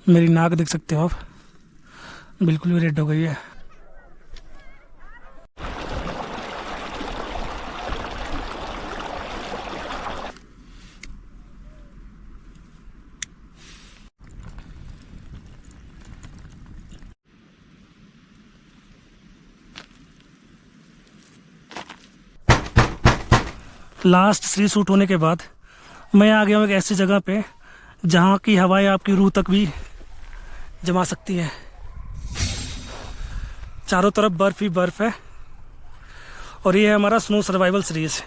मेरी नाक देख सकते हो आप, बिल्कुल भी रेड हो गई है। लास्ट श्री शूट होने के बाद मैं आ गया हूँ एक ऐसी जगह पे जहाँ की हवाएं आपकी रूह तक भी जमा सकती है। चारों तरफ बर्फ ही बर्फ है और ये है हमारा स्नो सर्वाइवल सीरीज।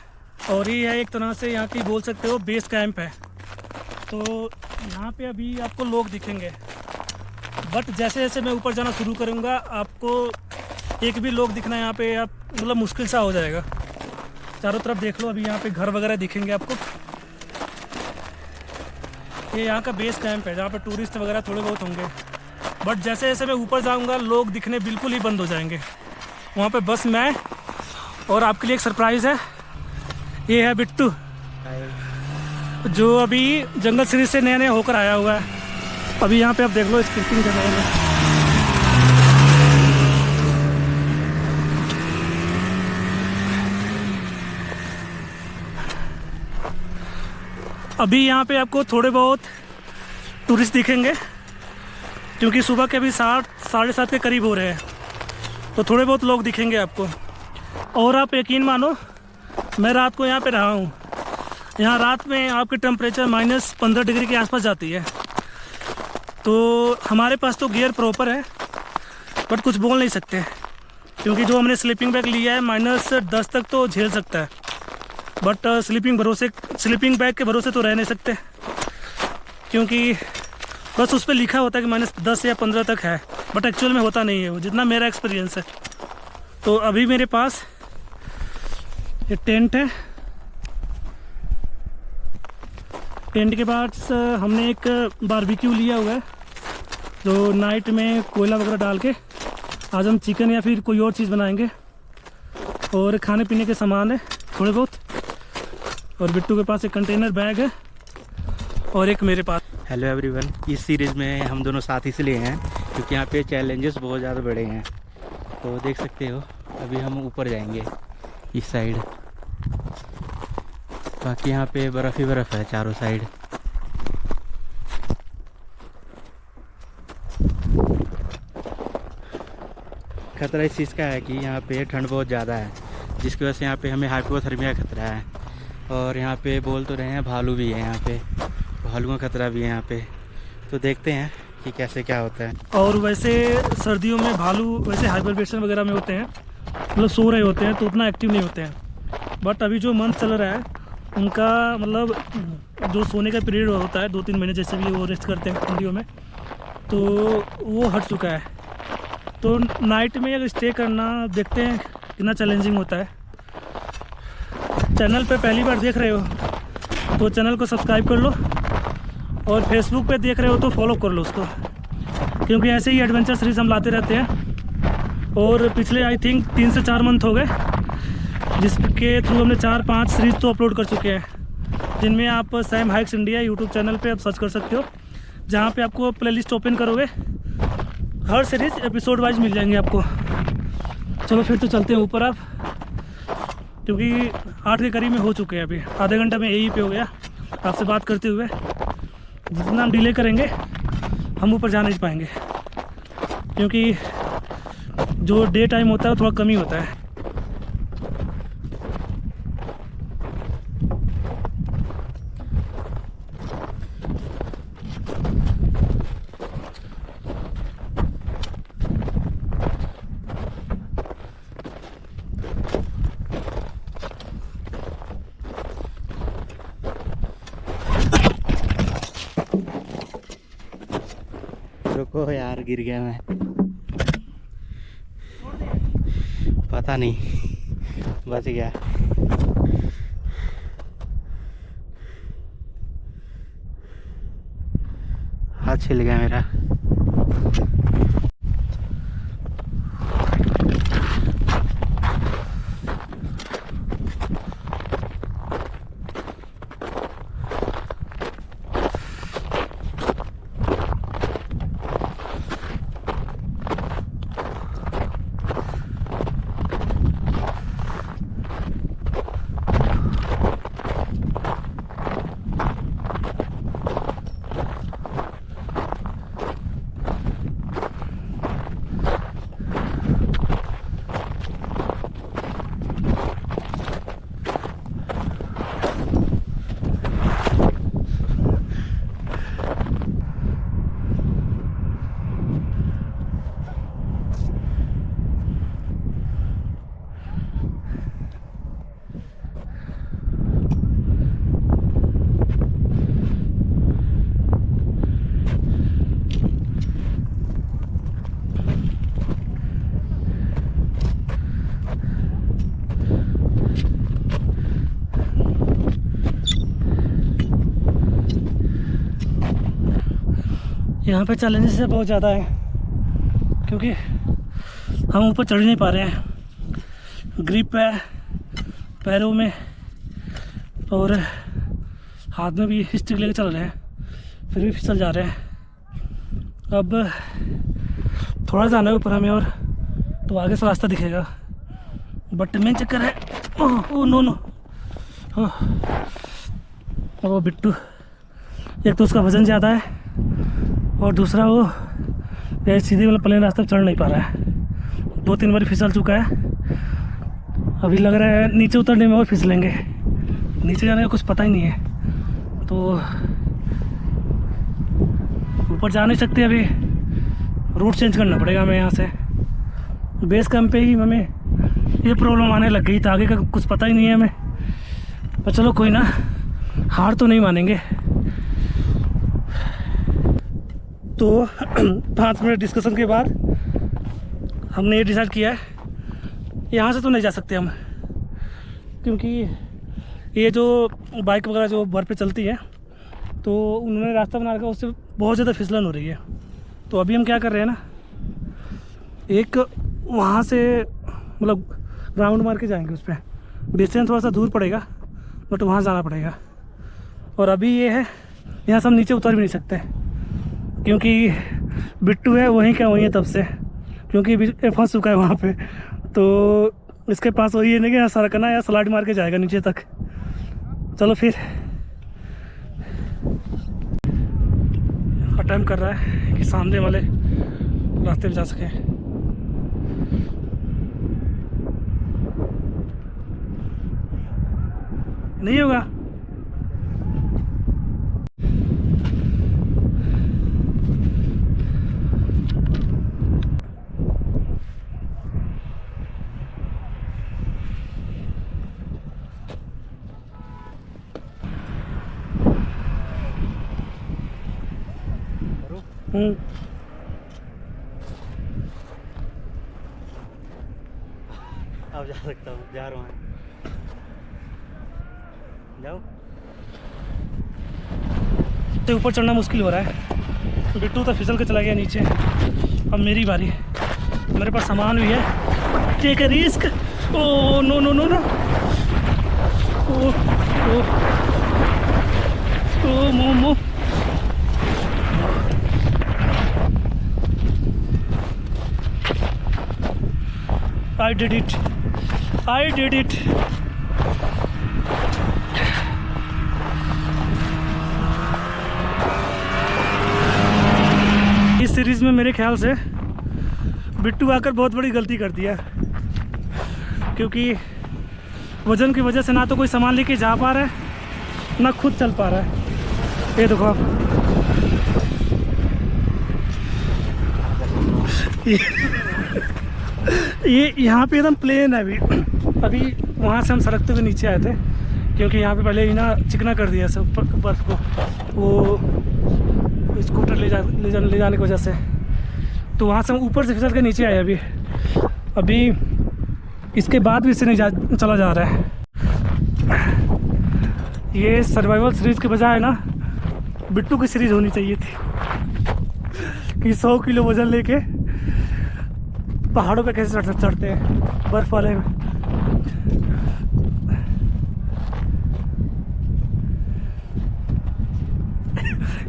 और ये है एक तरह से यहाँ की बोल सकते हो बेस कैंप है। तो यहाँ पे अभी आपको लोग दिखेंगे, बट जैसे जैसे मैं ऊपर जाना शुरू करूँगा आपको एक भी लोग दिखना यहाँ पे आप मतलब मुश्किल सा हो जाएगा। चारों तरफ देख लो, अभी यहाँ पे घर वगैरह दिखेंगे आपको। ये यहाँ का बेस कैंप है जहाँ पे टूरिस्ट वगैरह थोड़े बहुत होंगे, बट जैसे जैसे मैं ऊपर जाऊँगा लोग दिखने बिल्कुल ही बंद हो जाएंगे। वहाँ पे बस मैं और आपके लिए एक सरप्राइज़ है। ये है बिट्टू जो अभी जंगल सीरीज से नया नया होकर आया हुआ है। अभी यहाँ पे आप देख लो स्किपिंग कर रहे हैं। अभी यहाँ पे आपको थोड़े बहुत टूरिस्ट दिखेंगे क्योंकि सुबह के अभी 7-7:30 के करीब हो रहे हैं, तो थोड़े बहुत लोग दिखेंगे आपको। और आप यकीन मानो मैं रात को यहाँ पे रहा हूँ। यहाँ रात में आपकी टेम्परेचर -15 डिग्री के आसपास जाती है। तो हमारे पास तो गियर प्रॉपर है बट कुछ बोल नहीं सकते क्योंकि जो हमने स्लीपिंग बैग लिया है -10 तक तो झेल सकता है, बट स्लीपिंग बैग के भरोसे तो रह नहीं सकते क्योंकि बस उस पर लिखा होता है कि -10 या 15 तक है, बट एक्चुअल में होता नहीं है वो, जितना मेरा एक्सपीरियंस है। तो अभी मेरे पास ये टेंट है। टेंट के बाद हमने एक बारबेक्यू लिया हुआ है जो नाइट में कोयला वगैरह डाल के आज हम चिकन या फिर कोई और चीज़ बनाएंगे। और खाने पीने के सामान है थोड़े बहुत, और बिट्टू के पास एक कंटेनर बैग है और एक मेरे पास। हेलो एवरीवन, इस सीरीज़ में हम दोनों साथ इसलिए हैं क्योंकि यहाँ पे चैलेंजेस बहुत ज़्यादा बड़े हैं। तो देख सकते हो अभी हम ऊपर जाएंगे इस साइड, बाकी यहाँ पे बर्फ़ ही बर्फ़ है चारों साइड। खतरा इस चीज़ का है कि यहाँ पे ठंड बहुत ज़्यादा है जिसकी वजह से यहाँ पे हमें हाइपोथर्मिया का खतरा है। और यहाँ पे बोल तो रहे हैं भालू भी है, यहाँ पे भालू का खतरा भी है यहाँ पे। तो देखते हैं कि कैसे क्या होता है। और वैसे सर्दियों में भालू वैसे हाइबरनेशन वगैरह में होते हैं, मतलब सो रहे होते हैं तो उतना एक्टिव नहीं होते हैं। बट अभी जो मंथ चल रहा है उनका मतलब जो सोने का पीरियड होता है 2-3 महीने जैसे भी वो रेस्ट करते हैं ठंडियों में, तो वो हट चुका है। तो नाइट में अगर स्टे करना देखते हैं कितना चैलेंजिंग होता है। चैनल पे पहली बार देख रहे हो तो चैनल को सब्सक्राइब कर लो, और फेसबुक पे देख रहे हो तो फॉलो कर लो उसको, क्योंकि ऐसे ही एडवेंचर सीरीज़ हम लाते रहते हैं। और पिछले आई थिंक 3 से 4 मंथ हो गए जिसके थ्रू हमने 4-5 सीरीज़ तो अपलोड कर चुके हैं, जिनमें आप Sam hikes India YouTube channel पे आप सर्च कर सकते हो, जहाँ पे आपको प्लेलिस्ट ओपन करोगे हर सीरीज़ एपिसोड वाइज मिल जाएंगे आपको। चलो फिर तो चलते हैं ऊपर आप, क्योंकि 8 के करीब में हो चुके हैं। अभी आधे घंटा में यहीं पे हो गया आपसे बात करते हुए। जितना हम डिले करेंगे हम ऊपर जा नहीं पाएंगे, क्योंकि जो डे टाइम होता है वो थोड़ा कम ही होता है। रुको यार, गिर गया मैं, पता नहीं बच गया। हाथ छिल गया मेरा। यहाँ पे चैलेंजेस बहुत ज़्यादा है क्योंकि हम ऊपर चढ़ नहीं पा रहे हैं। ग्रिप है पैरों में और हाथ में भी स्टिक लेके चल रहे हैं, फिर भी फिसल जा रहे हैं। अब थोड़ा जाना है ऊपर हमें और तो आगे से रास्ता दिखेगा, बट मेन चक्कर है ओह नो नो वो बिट्टू, एक तो उसका वज़न ज़्यादा है और दूसरा वो सीधे वाला प्लेन रास्ता चढ़ नहीं पा रहा है। 2-3 बार फिसल चुका है, अभी लग रहा है नीचे उतरने में और फिसलेंगे। नीचे जाने का कुछ पता ही नहीं है, तो ऊपर जा नहीं सकते। अभी रूट चेंज करना पड़ेगा हमें यहाँ से। बेस कैंप पे ही हमें ये प्रॉब्लम आने लग गई, तो आगे का कुछ पता ही नहीं है हमें। पर चलो कोई ना, हार तो नहीं मानेंगे। तो 5 मिनट डिस्कशन के बाद हमने ये डिसाइड किया है यहाँ से तो नहीं जा सकते हम, क्योंकि ये जो बाइक वगैरह जो बर्फ़ पे चलती है तो उन्होंने रास्ता बना रखा, उससे बहुत ज़्यादा फिसलन हो रही है। तो अभी हम क्या कर रहे हैं ना, एक वहाँ से मतलब राउंड मार के जाएंगे। उस पर डिस्टेंस थोड़ा सा दूर पड़ेगा, बट वहाँ जाना पड़ेगा। और अभी ये है यहाँ से हम नीचे उतर भी नहीं सकते, क्योंकि बिट्टू है वहीं क्या वहीं है तब से, क्योंकि फंस चुका है वहाँ पे। तो इसके पास वही है ना कि यहाँ सरकना या स्लाइड मार के जाएगा नीचे तक। चलो फिर अटेम्प्ट कर रहा है कि सामने वाले रास्ते में जा सके। नहीं होगा। अब जा सकता हूँ, जा रहा हूँ, जाओ। तो ऊपर चढ़ना मुश्किल हो रहा है। बिट्टू तो फिसल के चला गया नीचे, अब मेरी बारी। मेरे पास सामान भी है, take a risk. Oh no no no no, oh oh oh मो I did it. I did it. इस सीरीज़ में मेरे ख्याल से बिट्टू आकर बहुत बड़ी गलती कर दिया, क्योंकि वज़न की वजह से ना तो कोई सामान लेके जा पा रहा है, ना खुद चल पा रहा है। ये देखो आप ये यहाँ पे एकदम प्लेन है। अभी वहाँ से हम सड़कते हुए नीचे आए थे, क्योंकि यहाँ पे पहले ही ना चिकना कर दिया सब बर्फ़ को, वो स्कूटर ले जाने की वजह से। तो वहाँ से हम ऊपर से फिसल के नीचे आए। अभी इसके बाद भी इससे नहीं चला जा रहा है। ये सर्वाइवल सीरीज़ के बजाय ना बिट्टू की सीरीज़ होनी चाहिए थी, कि 100 किलो वज़न लेके पहाड़ों पे कैसे चढ़ते हैं बर्फ़ वाले में।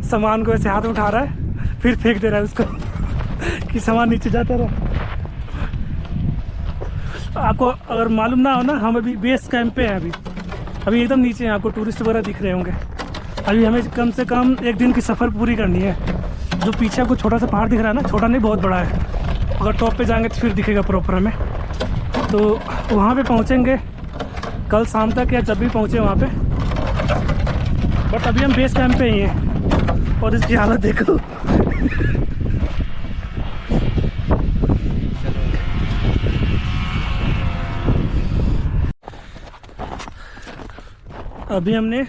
सामान को ऐसे हाथ में उठा रहा है, फिर फेंक दे रहा है उसको कि सामान नीचे जाता रहा। आपको अगर मालूम ना हो ना, हम अभी बेस कैंप पे हैं। अभी एकदम नीचे हैं, आपको टूरिस्ट वगैरह दिख रहे होंगे। अभी हमें कम से कम 1 दिन की सफ़र पूरी करनी है। जो पीछे आपको छोटा सा पहाड़ दिख रहा है ना, छोटा नहीं बहुत बड़ा है, अगर टॉप पे जाएंगे तो फिर दिखेगा प्रॉपर हमें। तो वहाँ पे पहुँचेंगे कल शाम तक, या जब भी पहुँचे वहाँ पे। बट अभी हम बेस कैंप पे ही हैं और इसकी हालत देखो। अभी हमने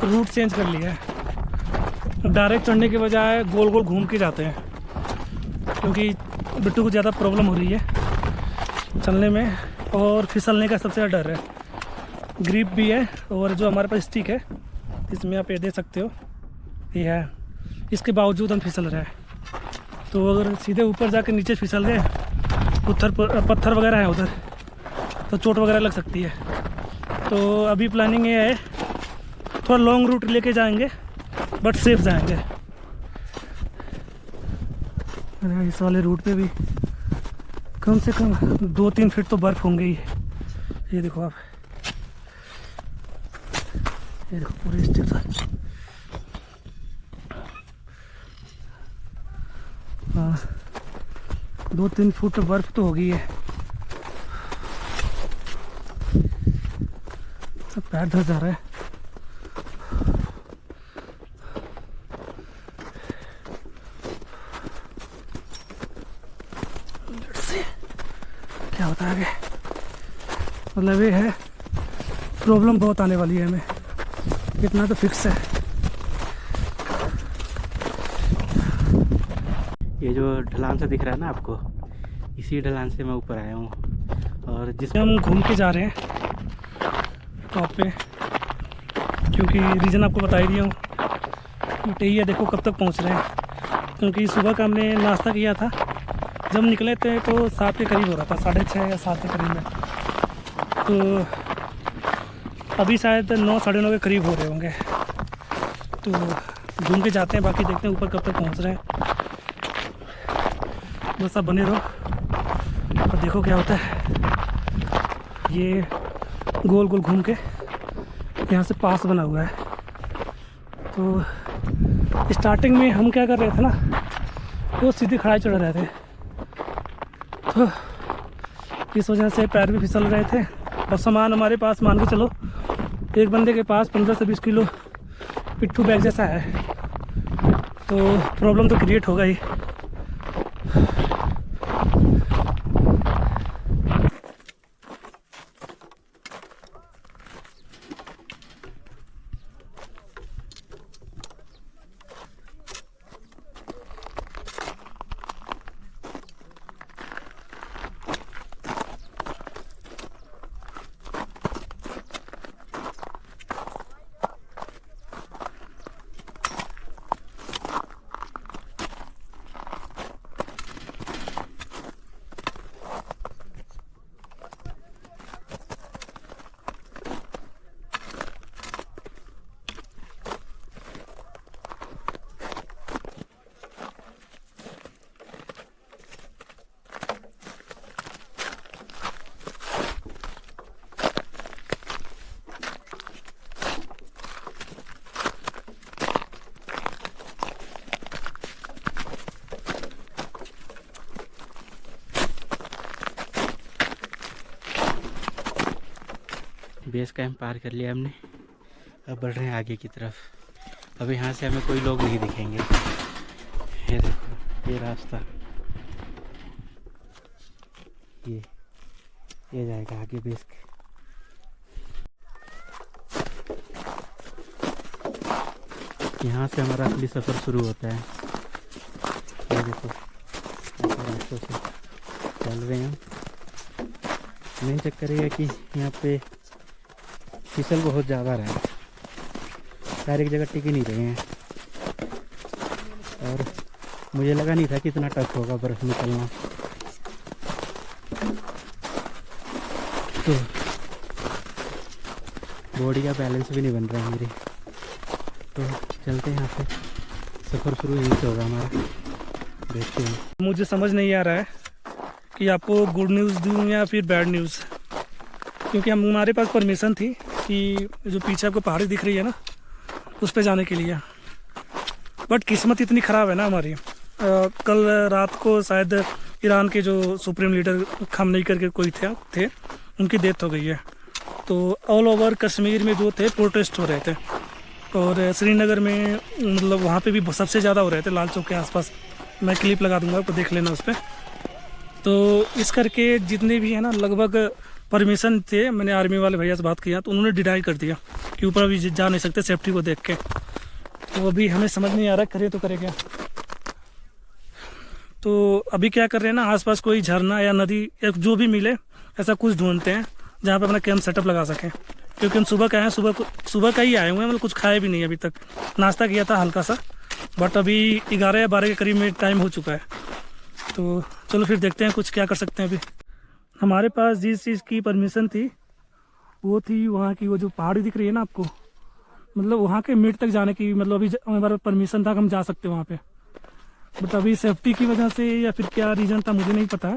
रूट चेंज कर लिया है, डायरेक्ट चढ़ने के बजाय गोल गोल घूम के जाते हैं, क्योंकि बिट्टू को ज़्यादा प्रॉब्लम हो रही है चलने में और फिसलने का सबसे ज़्यादा डर है। ग्रिप भी है और जो हमारे पास स्टिक है, इसमें आप ये दे सकते हो, ये है, इसके बावजूद हम फिसल रहे हैं। तो अगर सीधे ऊपर जाके नीचे फिसल गए, पत्थर वगैरह है उधर, तो चोट वगैरह लग सकती है। तो अभी प्लानिंग ये है, थोड़ा लॉन्ग रूट लेके जाएंगे बट सेफ जाएंगे। इस वाले रूट पे भी कम से कम 2-3 फीट तो बर्फ़ होंगे ही। ये देखो आप, ये देखो पूरे स्टेप। हाँ, 2-3 फुट बर्फ तो होगी है। सब पैर धस जा रहा है। क्या होता है आगे, मतलब ये है प्रॉब्लम बहुत आने वाली है हमें, इतना तो फिक्स है। ये जो ढलान सा दिख रहा है ना आपको, इसी ढलान से मैं ऊपर आया हूँ। और जिस हम घूम के जा रहे हैं टॉप पे, क्योंकि रीज़न आपको बता ही दिया हूँ। यही है, देखो कब तक पहुँच रहे हैं। क्योंकि सुबह का हमने नाश्ता किया था, जब निकले थे तो 7 के करीब हो रहा था, 6:30 या 7 के करीब में। तो अभी शायद 9, 9:30 के करीब हो रहे होंगे। तो घूम के जाते हैं, बाकी देखते हैं ऊपर कब तक पहुँच रहे हैं। बस आप बने रहो और देखो क्या होता है। ये गोल गोल घूम के यहाँ से पास बना हुआ है। तो स्टार्टिंग में हम क्या कर रहे थे ना, वो सीधी खड़ाई चढ़ रहे थे, तो इस वजह से पैर भी फिसल रहे थे। और सामान हमारे पास, मान के चलो एक बंदे के पास 15 से 20 किलो पिट्ठू बैग जैसा है, तो प्रॉब्लम तो क्रिएट होगा ही। बेस कैंप पार कर लिया हमने, अब बढ़ रहे हैं आगे की तरफ। अब यहाँ से हमें कोई लोग नहीं दिखेंगे। ये देखो, ये रास्ता, ये जाएगा आगे बेस। यहाँ से हमारा असली सफ़र शुरू होता है। ये देखो, रास्तों से चल रहे हैं। मेन चक्कर ये है कि यहाँ पे फिसल बहुत ज़्यादा रहा है, पैर एक जगह टिक ही नहीं रहे हैं। और मुझे लगा नहीं था कि इतना टफ होगा बर्फ़ निकलना। तो बॉडी का बैलेंस भी नहीं बन रहा है मेरी। तो चलते हैं यहाँ से, सफ़र शुरू यहीं से होगा हमारा, देखते हैं। मुझे समझ नहीं आ रहा है कि आपको गुड न्यूज़ दूँ या फिर बैड न्यूज़, क्योंकि हमारे पास परमिशन थी कि जो पीछे आपको पहाड़ी दिख रही है ना, उस पे जाने के लिए। बट किस्मत इतनी ख़राब है ना हमारी। कल रात को शायद ईरान के जो सुप्रीम लीडर खामनेई करके कोई थे, उनकी डेथ हो गई है। तो ऑल ओवर कश्मीर में जो थे प्रोटेस्ट हो रहे थे, और श्रीनगर में मतलब वहाँ पे भी सबसे ज़्यादा हो रहे थे, लाल चौक के आसपास। मैं क्लिप लगा दूंगा, आपको देख लेना उस पर। तो इस करके जितने भी है ना, लगभग परमिशन थे। मैंने आर्मी वाले भैया से बात किया तो उन्होंने डिनाई कर दिया कि ऊपर अभी जा नहीं सकते सेफ्टी को देख के। तो अभी हमें समझ नहीं आ रहा करे तो करे क्या। तो अभी क्या कर रहे हैं ना, आसपास कोई झरना या नदी या जो भी मिले ऐसा कुछ ढूंढते हैं जहाँ पे अपना कैंप सेटअप लगा सकें। क्योंकि हम सुबह का आए हैं, सुबह का ही आए हुए हैं, मतलब कुछ खाए भी नहीं अभी तक। नाश्ता किया था हल्का सा, बट अभी 11 या 12 के करीब में टाइम हो चुका है। तो चलो फिर देखते हैं कुछ क्या कर सकते हैं। अभी हमारे पास जिस चीज़ की परमिशन थी वो थी वहाँ की, वो जो पहाड़ी दिख रही है ना आपको, मतलब वहाँ के मिड तक जाने की, मतलब अभी हमारा परमिशन था कि हम जा सकते वहाँ पे। बट अभी सेफ्टी की वजह से या फिर क्या रीज़न था मुझे नहीं पता,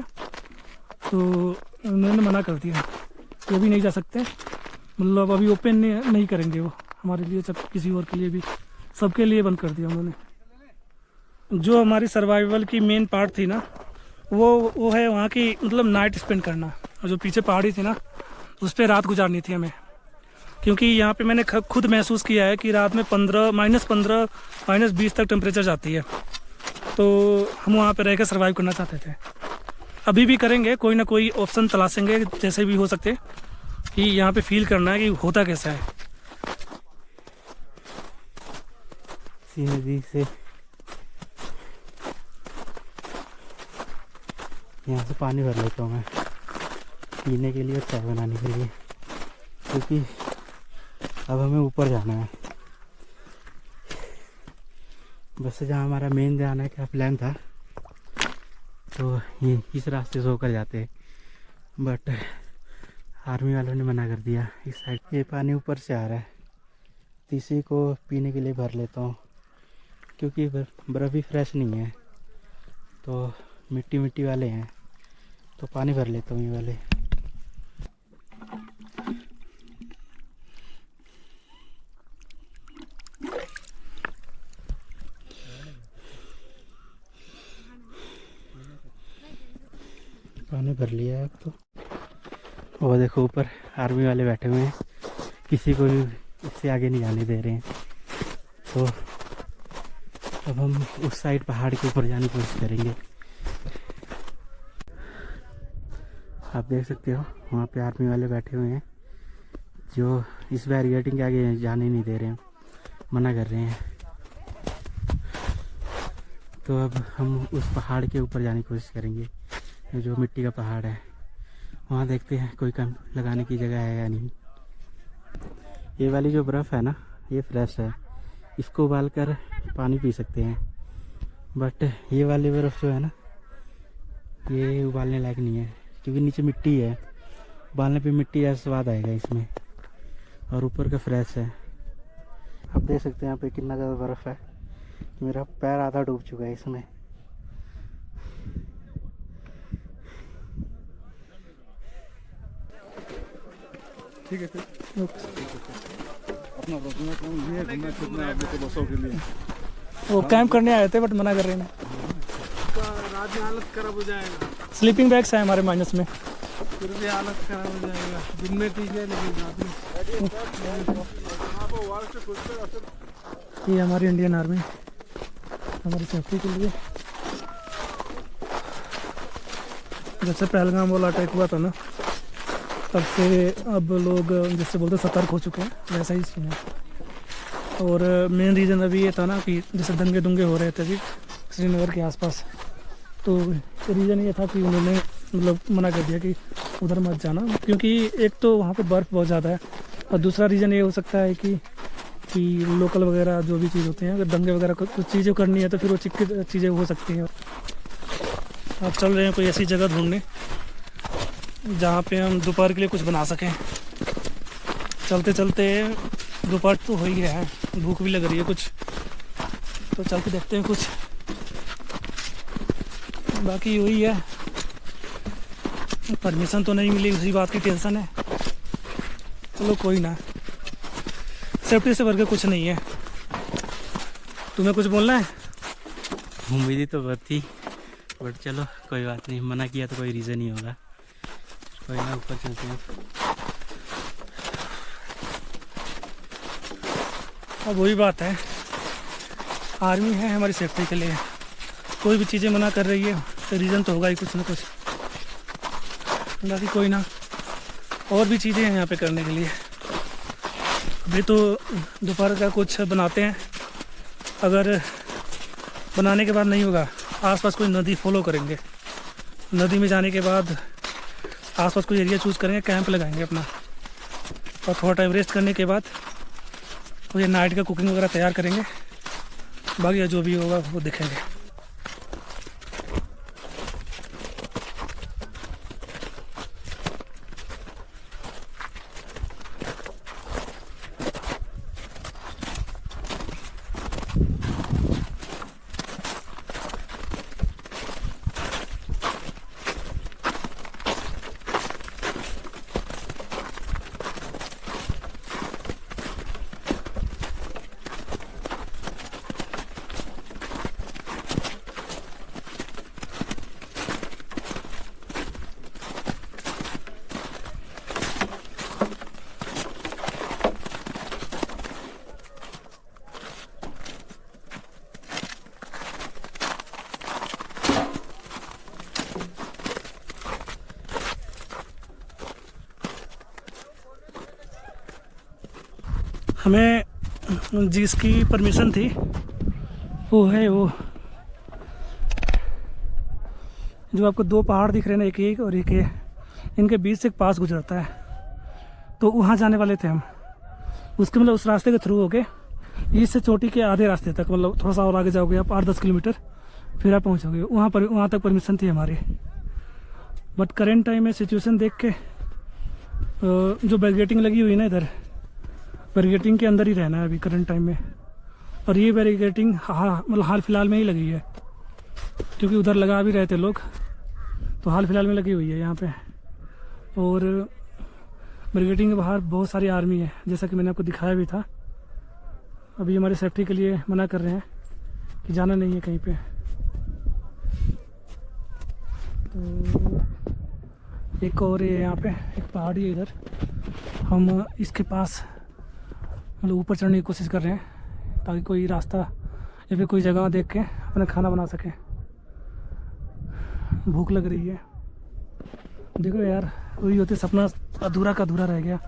तो उन्होंने मना कर दिया कि अभी नहीं जा सकते। मतलब अभी ओपन नहीं करेंगे वो हमारे लिए, सब किसी और के लिए भी, सबके लिए बंद कर दिया उन्होंने। जो हमारी सर्वाइवल की मेन पार्ट थी ना वो है वहाँ की, मतलब नाइट स्पेंड करना। और जो पीछे पहाड़ी थी ना उस पर रात गुजारनी थी हमें, क्योंकि यहाँ पे मैंने खुद महसूस किया है कि रात में -15 -20 तक टेम्परेचर जाती है। तो हम वहाँ पे रह कर सर्वाइव करना चाहते थे। अभी भी करेंगे, कोई ना कोई ऑप्शन तलाशेंगे जैसे भी हो सकते, कि यहाँ पे फील करना है कि होता कैसा है। सी नदी से यहाँ से पानी भर लेता हूँ मैं पीने के लिए और चाय बनाने के लिए, क्योंकि अब हमें ऊपर जाना है। बस जहाँ हमारा मेन जाने का प्लान था तो ये इस रास्ते से होकर जाते, बट आर्मी वालों ने मना कर दिया इस साइड। ये पानी ऊपर से आ रहा है, तो इसी को पीने के लिए भर लेता हूँ, क्योंकि बर्फ़ भी फ्रेश नहीं है, तो मिट्टी मिट्टी वाले हैं, तो पानी भर लेता हूँ ये वाले। पानी भर लिया है अब तो। वो देखो ऊपर आर्मी वाले बैठे हुए हैं, किसी को भी इससे आगे नहीं जाने दे रहे हैं। तो अब हम उस साइड पहाड़ के ऊपर जाने की कोशिश करेंगे। आप देख सकते हो वहाँ पे आर्मी वाले बैठे हुए हैं, जो इस बैरिकेडिंग के आगे जाने नहीं दे रहे हैं, मना कर रहे हैं। तो अब हम उस पहाड़ के ऊपर जाने की कोशिश करेंगे, जो मिट्टी का पहाड़ है। वहाँ देखते हैं कोई कैंप लगाने की जगह है या नहीं। ये वाली जो बर्फ़ है ना, ये फ्रेश है, इसको उबाल कर पानी पी सकते हैं। बट ये वाली बर्फ़ जो है ना, ये उबालने लायक नहीं है, क्योंकि नीचे मिट्टी है, उबालने पे मिट्टी जैसा स्वाद आएगा इसमें, और ऊपर का फ्रेश है। आप देख सकते हैं यहाँ पे कितना ज़्यादा बर्फ़ है, मेरा पैर आधा डूब चुका है इसमें। ठीक है, अपना रुकना कौन ये घूमना फिरना आप लोग को बसों के लिए। वो कैंप करने आए थे बट मना कर रहे हैं। रात में हालत खराब हो जाएगा, स्लीपिंग बैग्स हैं हमारे माइनस में, फिर भी हालत खराब हो जाएगा। दिन में ठीक है, लेकिन रात में ये हमारी इंडियन आर्मी हमारी सेफ्टी के लिए। जैसे पहलगाम वाला अटैक हुआ था ना, तब से अब लोग जिससे बोलते सतर्क हो चुके हैं, वैसा ही सीन है। और मेन रीज़न अभी ये था ना कि जैसे दंगे दुंगे हो रहे थे अभी श्रीनगर के आसपास, तो रीज़न ये था कि उन्होंने मतलब मना कर दिया कि उधर मत जाना, क्योंकि एक तो वहाँ पे बर्फ़ बहुत ज़्यादा है, और दूसरा रीज़न ये हो सकता है कि लोकल वगैरह जो भी चीज़ होती हैं, अगर दंगे वगैरह कुछ चीज़ें करनी है तो फिर वो चिक्की चीज़ें हो सकती हैं। अब चल रहे हैं कोई ऐसी जगह ढूंढने जहाँ पे हम दोपहर के लिए कुछ बना सकें। चलते चलते दोपहर तो हो ही गया है, भूख भी लग रही है कुछ, तो चल के देखते हैं कुछ। बाकी वही है, परमिशन तो नहीं मिली, उसी बात की टेंशन है। चलो कोई ना, सेफ्टी से बढ़कर कुछ नहीं है। तुम्हें कुछ बोलना है? उम्मीद तो बहुत थी, बट चलो कोई बात नहीं, मना किया तो कोई रीज़न ही होगा। कोई ना, ऊपर चलते हैं। अब वही बात है, आर्मी है हमारी सेफ्टी के लिए, कोई भी चीज़ें मना कर रही है तो रीज़न तो होगा ही कुछ ना कुछ। बाकी कोई ना, और भी चीज़ें हैं यहाँ पे करने के लिए। अभी तो दोपहर का कुछ बनाते हैं, अगर बनाने के बाद नहीं होगा, आसपास कोई नदी फॉलो करेंगे, नदी में जाने के बाद आसपास कोई एरिया चूज़ करेंगे, कैंप लगाएंगे अपना, और थोड़ा टाइम रेस्ट करने के बाद तो ये नाइट का कुकिंग वगैरह तैयार करेंगे, बाकी जो भी होगा वो दिखेंगे। हमें जिसकी परमिशन थी वो है वो जो आपको दो पहाड़ दिख रहे हैं ना, एक एक और एक ये, इनके बीच से एक पास गुजरता है, तो वहाँ जाने वाले थे हम। उसके मतलब उस रास्ते के थ्रू होके इससे चोटी के आधे रास्ते तक, मतलब थोड़ा सा और आगे जाओगे आप 8-10 किलोमीटर, फिर आप पहुँचोगे वहाँ पर। वहाँ तक परमिशन थी हमारी, बट करेंट टाइम में सिचुएशन देख के जो बैरिकेडिंग लगी हुई है ना इधर, बैरिकेडिंग के अंदर ही रहना है अभी करंट टाइम में। और ये बैरिकेडिंग मतलब हाल फिलहाल में ही लगी है, क्योंकि उधर लगा भी रहे थे लोग, तो हाल फिलहाल में लगी हुई है यहाँ पे। और बैरिकेडिंग के बाहर बहुत सारी आर्मी है, जैसा कि मैंने आपको दिखाया भी था। अभी हमारी सेफ्टी के लिए मना कर रहे हैं कि जाना नहीं है कहीं पे। तो एक और ये यहाँ पे एक पहाड़ी है इधर, हम इसके पास मतलब ऊपर चढ़ने की कोशिश कर रहे हैं ताकि कोई रास्ता या फिर कोई जगह देख के अपना खाना बना सकें। भूख लग रही है। देखो यार, वही होते सपना अधूरा का अधूरा रह गया।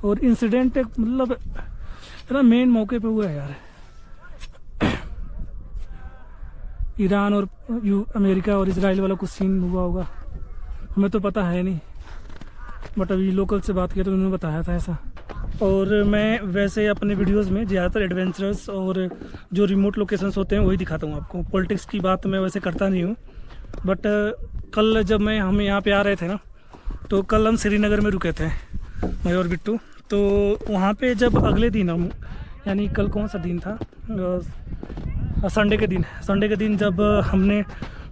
और इंसिडेंट एक मतलब इतना मेन मौके पे हुआ है यार। ईरान और अमेरिका और इजराइल वाला कुछ सीन हुआ होगा, हमें तो पता है नहीं, बट अभी लोकल से बात किया तो उन्होंने बताया था ऐसा। और मैं वैसे अपने वीडियोस में ज़्यादातर एडवेंचरस और जो रिमोट लोकेशंस होते हैं वही दिखाता हूँ आपको। पॉलिटिक्स की बात मैं वैसे करता नहीं हूँ, बट कल जब हम यहाँ पे आ रहे थे ना, तो कल हम श्रीनगर में रुके थे, मैं और बिट्टू। तो वहाँ पे जब अगले दिन हम, यानी कल कौन सा दिन था, संडे के दिन जब हमने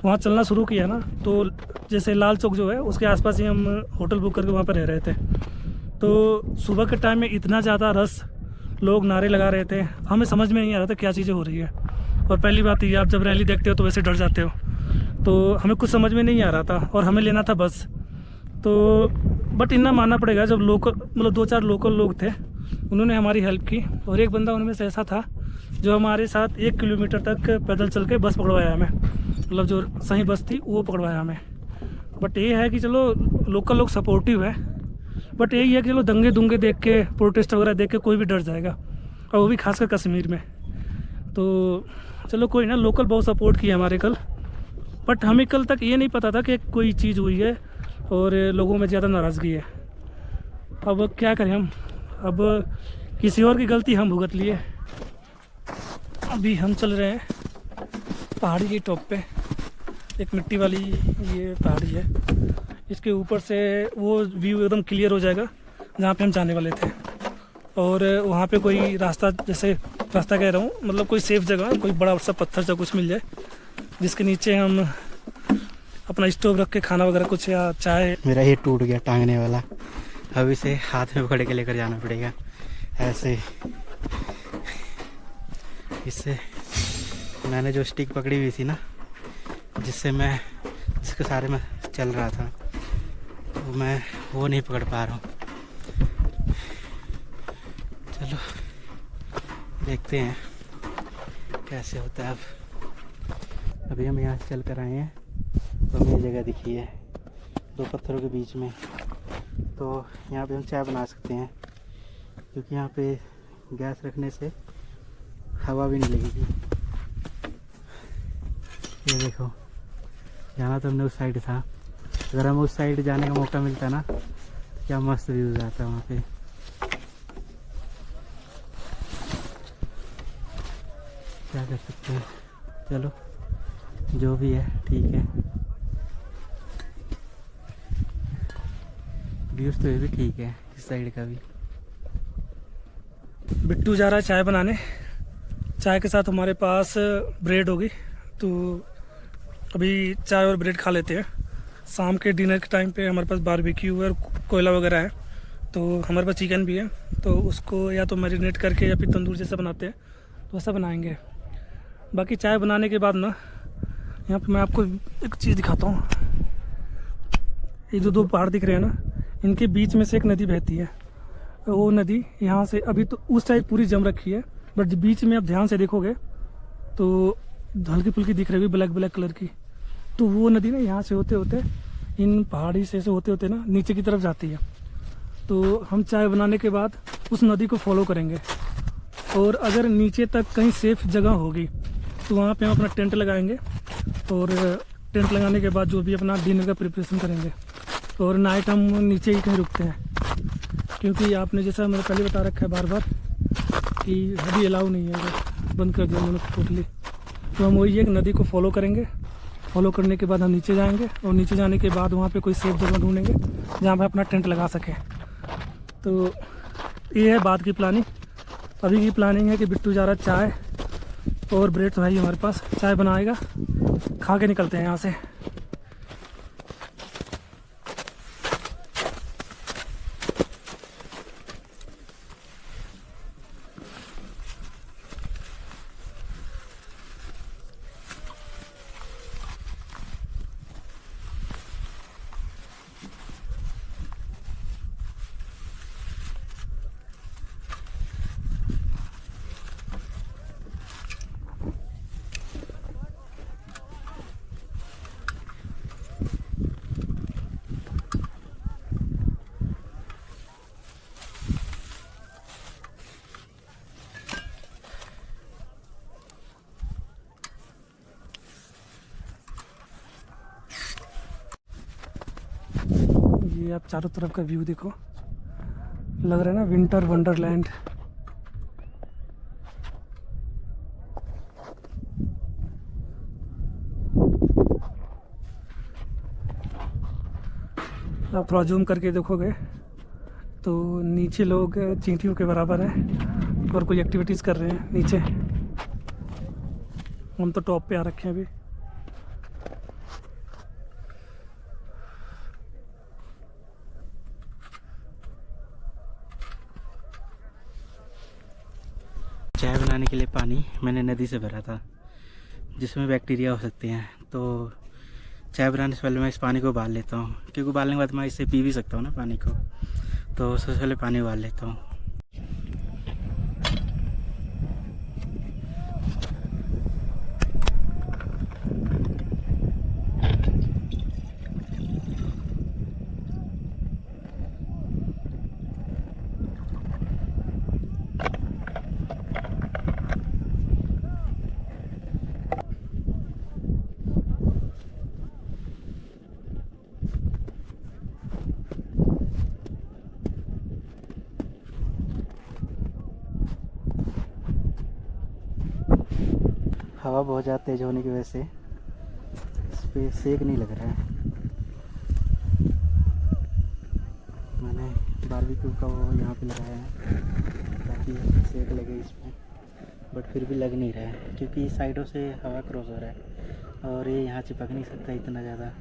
वहाँ चलना शुरू किया ना, तो जैसे लाल चौक जो है उसके आसपास ही हम होटल बुक करके वहाँ पर रह रहे थे। तो सुबह के टाइम में इतना ज़्यादा रश, लोग नारे लगा रहे थे, हमें समझ में नहीं आ रहा था क्या चीज़ें हो रही है। और पहली बात ये, आप जब रैली देखते हो तो वैसे डर जाते हो, तो हमें कुछ समझ में नहीं आ रहा था और हमें लेना था बस। तो बट इतना मानना पड़ेगा, जब लोकल मतलब 2-4 लोकल लोग थे, उन्होंने हमारी हेल्प की। और एक बंदा उनमें से ऐसा था जो हमारे साथ 1 किलोमीटर तक पैदल चल के बस पकड़वाया हमें, मतलब जो सही बस थी वो पकड़वाया हमें। बट ये है कि चलो लोकल लोग सपोर्टिव है, बट यही है कि चलो दंगे दुंगे देख के, प्रोटेस्ट वगैरह देख के कोई भी डर जाएगा, और वो भी खासकर कश्मीर में। तो चलो कोई ना, लोकल बहुत सपोर्ट किया हमारे कल। बट हमें कल तक ये नहीं पता था कि कोई चीज़ हुई है और लोगों में ज़्यादा नाराज़गी है। अब क्या करें हम, अब किसी और की गलती हम भुगत लिए। अभी हम चल रहे हैं पहाड़ी की टॉप पे, एक मिट्टी वाली ये पहाड़ी है, इसके ऊपर से वो व्यू एकदम क्लियर हो जाएगा जहाँ पे हम जाने वाले थे। और वहाँ पे कोई रास्ता, जैसे रास्ता कह रहा हूँ, मतलब कोई सेफ जगह, कोई बड़ा सा पत्थर सा कुछ मिल जाए जिसके नीचे हम अपना स्टोव रख के खाना वगैरह कुछ या चाय। मेरा ये टूट गया टांगने वाला, अब इसे हाथ में पकड़ के लेकर जाना पड़ेगा ऐसे। इससे मैंने जो स्टिक पकड़ी हुई थी ना, जिसके सहारे में चल रहा था, तो मैं वो नहीं पकड़ पा रहा हूँ। चलो देखते हैं कैसे होता है। अब अभी हम यहाँ से चल कर आए हैं, तो हमें ये जगह दिखी है 2 पत्थरों के बीच में, तो यहाँ पे हम चाय बना सकते हैं, क्योंकि यहाँ पे गैस रखने से हवा भी नहीं लगेगी। ये देखो, जाना तो हमने उस साइड था, अगर हम उस साइड जाने का मौका मिलता ना, क्या मस्त व्यूज़ आता है वहाँ पे। कर सकते हैं। चलो जो भी है ठीक है। व्यूज़ तो ये भी ठीक है इस साइड का भी। बिट्टू जा रहा है चाय बनाने। चाय के साथ हमारे पास ब्रेड होगी, तो अभी चाय और ब्रेड खा लेते हैं। शाम के डिनर के टाइम पे हमारे पास बारबेक्यू और कोयला वगैरह है, तो हमारे पास चिकन भी है, तो उसको या तो मैरिनेट करके या फिर तंदूर जैसा बनाते हैं, तो वैसा बनाएंगे। बाकी चाय बनाने के बाद ना यहाँ पे मैं आपको एक चीज़ दिखाता हूँ। ये जो दो पहाड़ दिख रहे हैं ना, इनके बीच में से एक नदी बहती है। वो नदी यहाँ से अभी तो उस साइड पूरी जम रखी है, बट बीच में आप ध्यान से देखोगे तो हल्की फुल्की दिख रही है ब्लैक ब्लैक कलर की। तो वो नदी ना यहाँ से होते होते इन पहाड़ी से होते होते ना नीचे की तरफ जाती है। तो हम चाय बनाने के बाद उस नदी को फॉलो करेंगे, और अगर नीचे तक कहीं सेफ जगह होगी तो वहाँ पे हम अपना टेंट लगाएंगे, और टेंट लगाने के बाद जो भी अपना डिनर का प्रिपरेशन करेंगे। और नाइट हम नीचे ही कहीं रुकते हैं, क्योंकि आपने जैसा मैंने पहले बता रखा है बार बार कि अभी अलाउ नहीं है, अगर बंद कर दिया उन्होंने टोटली। तो हम वही एक नदी को फॉलो करेंगे। फॉलो करने के बाद हम नीचे जाएंगे, और नीचे जाने के बाद वहाँ पे कोई सेफ जगह ढूंढेंगे जहाँ पे अपना टेंट लगा सकें। तो ये है बाद की प्लानिंग। अभी की प्लानिंग है कि बिट्टू जा रहा है चाय और ब्रेड, तो भाई हमारे पास चाय बनाएगा, खा के निकलते हैं यहाँ से। ये आप चारों तरफ का व्यू देखो, लग रहा है ना विंटर वंडरलैंड। आप थोड़ा जूम करके देखोगे तो नीचे लोग चींटियों के बराबर हैं और कोई एक्टिविटीज़ कर रहे हैं नीचे। हम तो टॉप पे आ रखे हैं अभी। चाय बनाने के लिए पानी मैंने नदी से भरा था, जिसमें बैक्टीरिया हो सकते हैं। तो चाय बनाने से पहले मैं इस पानी को उबाल लेता हूँ, क्योंकि उबालने के बाद मैं इससे पी भी सकता हूँ ना पानी को। तो सबसे पहले पानी उबाल लेता हूँ। हवा बहुत ज़्यादा तेज़ होने की वजह से इस पर सेक नहीं लग रहा है। मैंने बारबेक्यू का वो यहाँ पे लगाया है ताकि सेक लगे इसमें, बट फिर भी लग नहीं रहा है, क्योंकि साइडों से हवा क्रॉस हो रहा है और ये यहाँ चिपक नहीं सकता इतना ज़्यादा।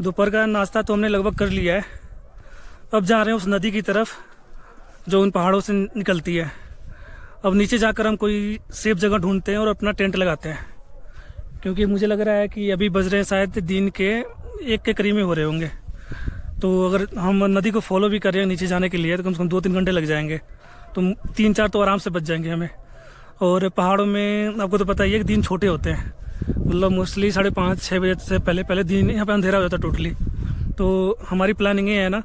दोपहर का नाश्ता तो हमने लगभग कर लिया है। अब जा रहे हैं उस नदी की तरफ जो उन पहाड़ों से निकलती है। अब नीचे जाकर हम कोई सेफ जगह ढूंढते हैं और अपना टेंट लगाते हैं, क्योंकि मुझे लग रहा है कि अभी बज रहे हैं शायद दिन के 1 के करीब में हो रहे होंगे। तो अगर हम नदी को फॉलो भी कर रहे हैं नीचे जाने के लिए तो कम से कम 2-3 घंटे लग जाएंगे, तो 3-4 तो आराम से बच जाएंगे हमें। और पहाड़ों में आपको तो पता ही है कि दिन छोटे होते हैं, मतलब मोस्टली 5:30-6 बजे से पहले दिन यहाँ पे अंधेरा हो जाता है टोटली। तो हमारी प्लानिंग ये है ना,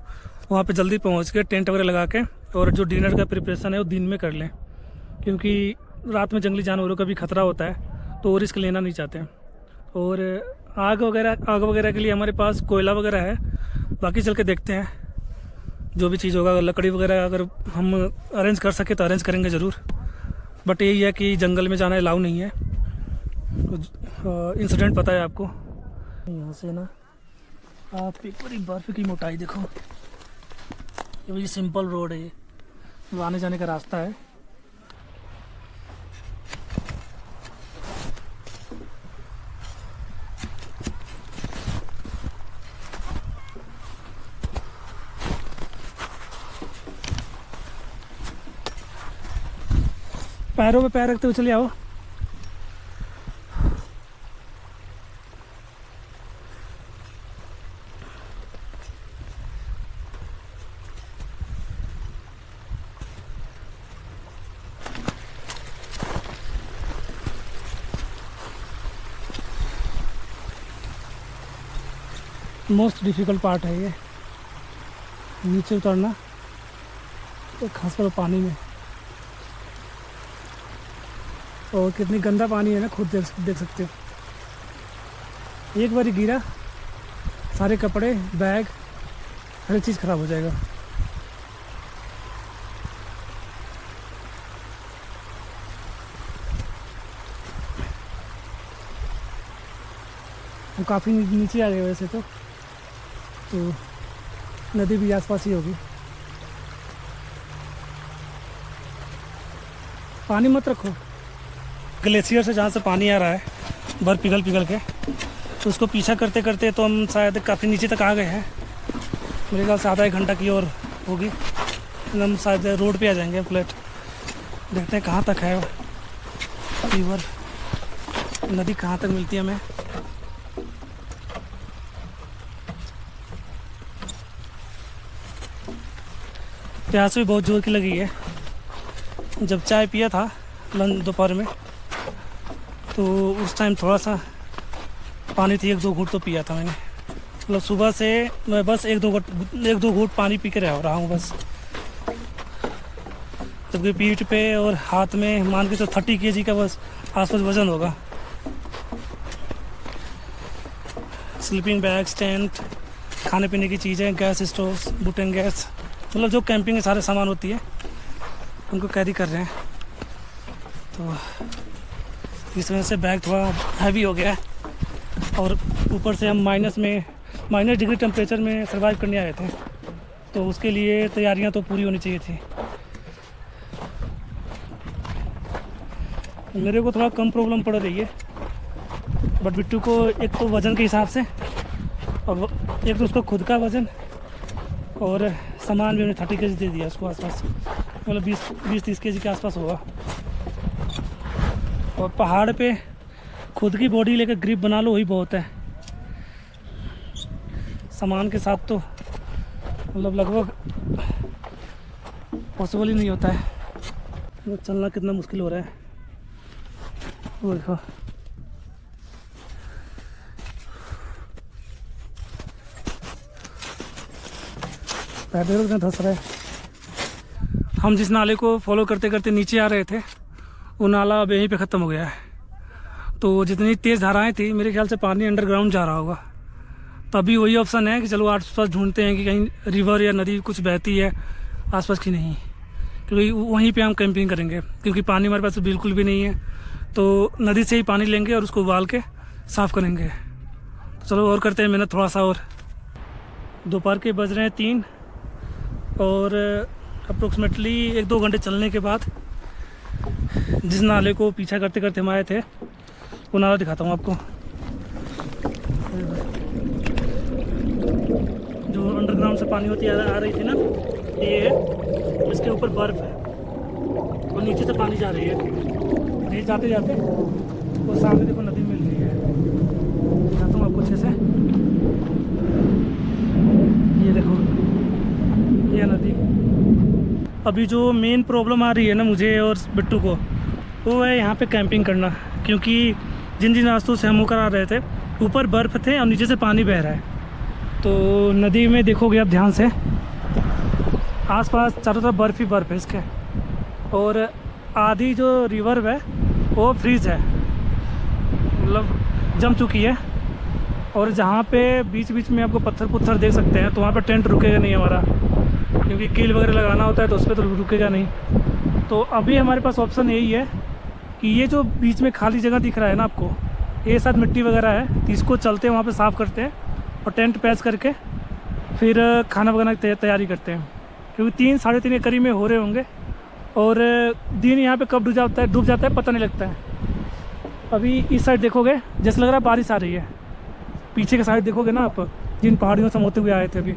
वहाँ पे जल्दी पहुँच के टेंट वगैरह लगा के और जो डिनर का प्रिपरेशन है वो दिन में कर लें, क्योंकि रात में जंगली जानवरों का भी खतरा होता है तो रिस्क लेना नहीं चाहते हैं। और आग वगैरह के लिए हमारे पास कोयला वगैरह है, बाकी चल के देखते हैं जो भी चीज़ होगा। लकड़ी वगैरह अगर हम अरेंज कर सके तो अरेंज करेंगे ज़रूर, बट यही है कि जंगल में जाना अलाउ नहीं है। इंसिडेंट पता है आपको। यहाँ से ना आप एक बड़ी बर्फ़ की मोटाई देखो, ये भी सिंपल रोड है, ये आने जाने का रास्ता है। पैरों पे पैर रखते हुए चले आओ। मोस्ट डिफ़िकल्ट पार्ट है ये, नीचे उतरना, तो खासकर पानी में। और कितनी गंदा पानी है ना, खुद देख सकते हो। एक बार गिरा सारे कपड़े, बैग, हर चीज़ ख़राब हो जाएगा। हम काफ़ी नीचे आ गए वैसे तो नदी भी आसपास ही होगी। पानी मत रखो। ग्लेशियर से जहाँ से पानी आ रहा है बर्फ़ पिघल के, तो उसको पीछा करते करते तो हम शायद काफ़ी नीचे तक आ गए हैं। मेरे ख्याल से आधा 1 घंटा की और होगी, हम शायद रोड पे आ जाएंगे फ्लैट। देखते हैं कहाँ तक है रिवर, नदी कहाँ तक मिलती है हमें। प्यास भी बहुत जोर की लगी है। जब चाय पिया था दोपहर में तो उस टाइम थोड़ा सा पानी थी, 1-2 घूंट तो पिया था मैंने। मतलब सुबह से मैं बस 1-2 घूंट पानी पी के रहा हूँ बस। जबकि पीठ पे और हाथ में मान के तो 30 kg का बस आसपास वज़न होगा। स्लीपिंग बैग्स, टेंट, खाने पीने की चीज़ें, गैस स्टोव, बुटेन गैस, मतलब जो कैंपिंग के सारे सामान होती है उनको कैरी कर रहे हैं। तो इस वजह से बैग थोड़ा हैवी हो गया है। और ऊपर से हम माइनस डिग्री टेम्परेचर में सर्वाइव करने आए थे, तो उसके लिए तैयारियां तो पूरी होनी चाहिए थी। मेरे को थोड़ा कम प्रॉब्लम पड़ रही है, बट बिट्टू को एक तो वज़न के हिसाब से और एक तो उसका खुद का वज़न और सामान भी हमने 30 kg दे दिया उसको आसपास, मतलब 20-30 kg के आसपास होगा। और पहाड़ पे खुद की बॉडी लेकर ग्रिप बना लो, वही बहुत है। सामान के साथ तो मतलब लगभग पॉसिबल ही नहीं होता है। वो चलना कितना मुश्किल हो रहा है, वो देखो। पैदल कितना धंस रहा है। हम जिस नाले को फॉलो करते करते नीचे आ रहे थे वो नाला अब यहीं पे ख़त्म हो गया है। तो जितनी तेज़ धाराएं थी मेरे ख्याल से पानी अंडरग्राउंड जा रहा होगा। तभी वही ऑप्शन है कि चलो आसपास ढूंढते हैं कि कहीं रिवर या नदी कुछ बहती है आसपास की नहीं, क्योंकि वहीं पे हम कैंपिंग करेंगे। क्योंकि पानी हमारे पास बिल्कुल भी नहीं है, तो नदी से ही पानी लेंगे और उसको उबाल के साफ़ करेंगे। तो चलो और करते हैं मेहनत थोड़ा सा और। दोपहर के बज रहे हैं 3 और अप्रोक्सीमेटली 1-2 घंटे चलने के बाद जिस नाले को पीछा करते करते हम आए थे वो नाला दिखाता हूँ आपको। से पानी होती आ रही थी ना, ये है, इसके ऊपर बर्फ़ है और नीचे से पानी जा रही है। नहीं जाते जाते वो सामने देखो नदी मिल रही है, दिखाता हूँ आपको अच्छे से। ये देखो ये नदी। अभी जो मेन प्रॉब्लम आ रही है ना मुझे और बिट्टू को, वो है यहाँ पे कैंपिंग करना, क्योंकि जिन जिन रास्तों से हम होकर आ रहे थे ऊपर बर्फ़ थे और नीचे से पानी बह रहा है। तो नदी में देखोगे आप ध्यान से, आसपास चारों तरफ बर्फ़ ही बर्फ़ है इसके, और आधी जो रिवर है वो फ्रीज़ है, मतलब जम चुकी है। और जहाँ पे बीच बीच में आपको पत्थर पुत्थर देख सकते हैं, तो वहाँ पे टेंट रुकेगा नहीं हमारा, क्योंकि कील वगैरह लगाना होता है तो उस पर तो रुकेगा नहीं। तो अभी हमारे पास ऑप्शन यही है कि ये जो बीच में खाली जगह दिख रहा है ना आपको, ये साथ मिट्टी वगैरह है, तो इसको चलते हैं वहाँ पे साफ़ करते हैं और टेंट पैच करके फिर खाना वगैरह की तैयारी करते हैं, क्योंकि 3 साढ़े 3 के करीब में हो रहे होंगे और दिन यहाँ पे कब डूब जाता है पता नहीं लगता है। अभी इस साइड देखोगे जैसे लग रहा है बारिश आ रही है, पीछे के साइड देखोगे ना आप, जिन पहाड़ियों से हम होते हुए आए थे अभी,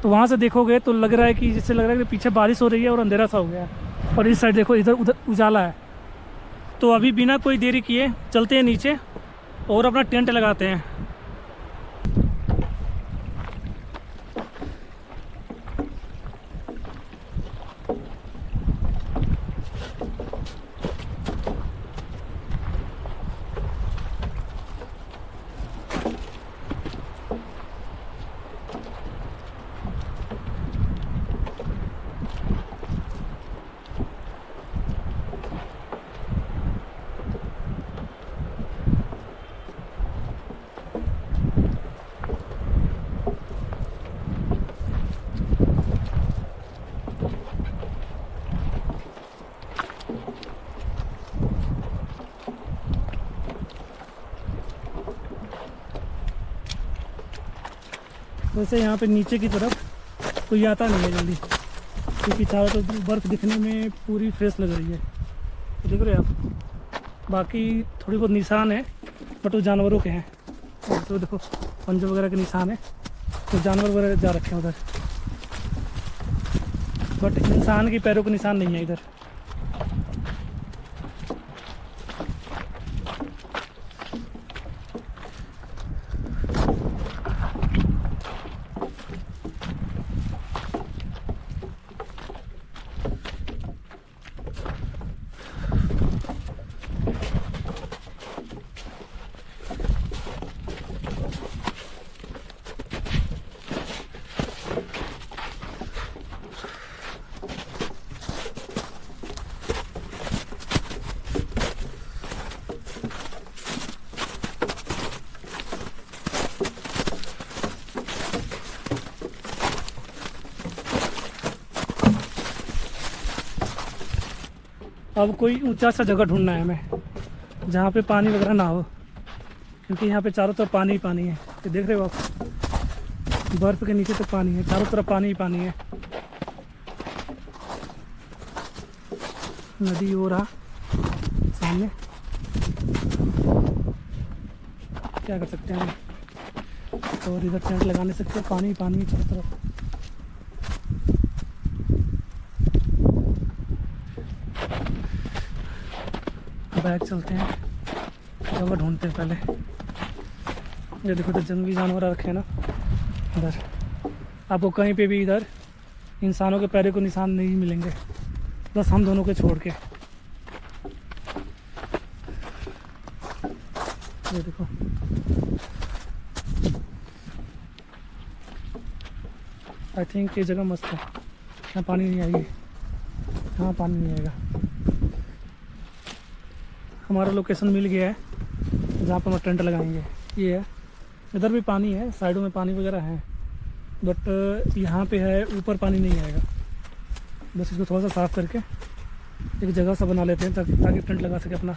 तो वहाँ से देखोगे तो लग रहा है कि जैसे लग रहा है कि पीछे बारिश हो रही है और अंधेरा सा हो गया है। और इस साइड देखो इधर उधर उजाला है। तो अभी बिना कोई देरी किए चलते हैं नीचे और अपना टेंट लगाते हैं। वैसे यहाँ पे नीचे की तरफ कोई आता नहीं है जल्दी, क्योंकि चारों तरफ बर्फ़ दिखने में पूरी फ्रेश लग रही है, देख रहे हैं आप। बाकी थोड़ी बहुत निशान है बट वो जानवरों के हैं, और तो देखो पंजों वगैरह के निशान है, तो जानवर वगैरह जा रखे हैं उधर, बट इंसान के पैरों के निशान नहीं है इधर। अब कोई ऊंचा सा जगह ढूंढना है हमें जहाँ पे पानी वगैरह ना हो, क्योंकि यहाँ पे चारों तरफ पानी ही पानी है। ये देख रहे हो आप, बर्फ़ के नीचे तो पानी है, चारों तरफ पानी ही पानी है। नदी हो रहा सामने, क्या कर सकते हैं, और इधर टेंट लगा नहीं सकते, पानी ही पानी है चारों तरफ। बैग चलते हैं, जगह ढूंढते हैं पहले। ये देखो तो जंगली जानवर रखे हैं ना इधर, आपको कहीं पे भी इधर इंसानों के पैरों को निशान नहीं मिलेंगे, बस हम दोनों के छोड़ के। ये देखो आई थिंक ये जगह मस्त है, यहाँ पानी नहीं आएगी, यहाँ पानी नहीं आएगा। हमारा लोकेशन मिल गया है जहाँ पर हम टेंट लगाएंगे। ये है, इधर भी पानी है, साइडों में पानी वगैरह है, बट यहाँ पे है ऊपर पानी नहीं आएगा। बस इसको थोड़ा सा साफ़ करके एक जगह सा बना लेते हैं ताकि टेंट लगा सके अपना।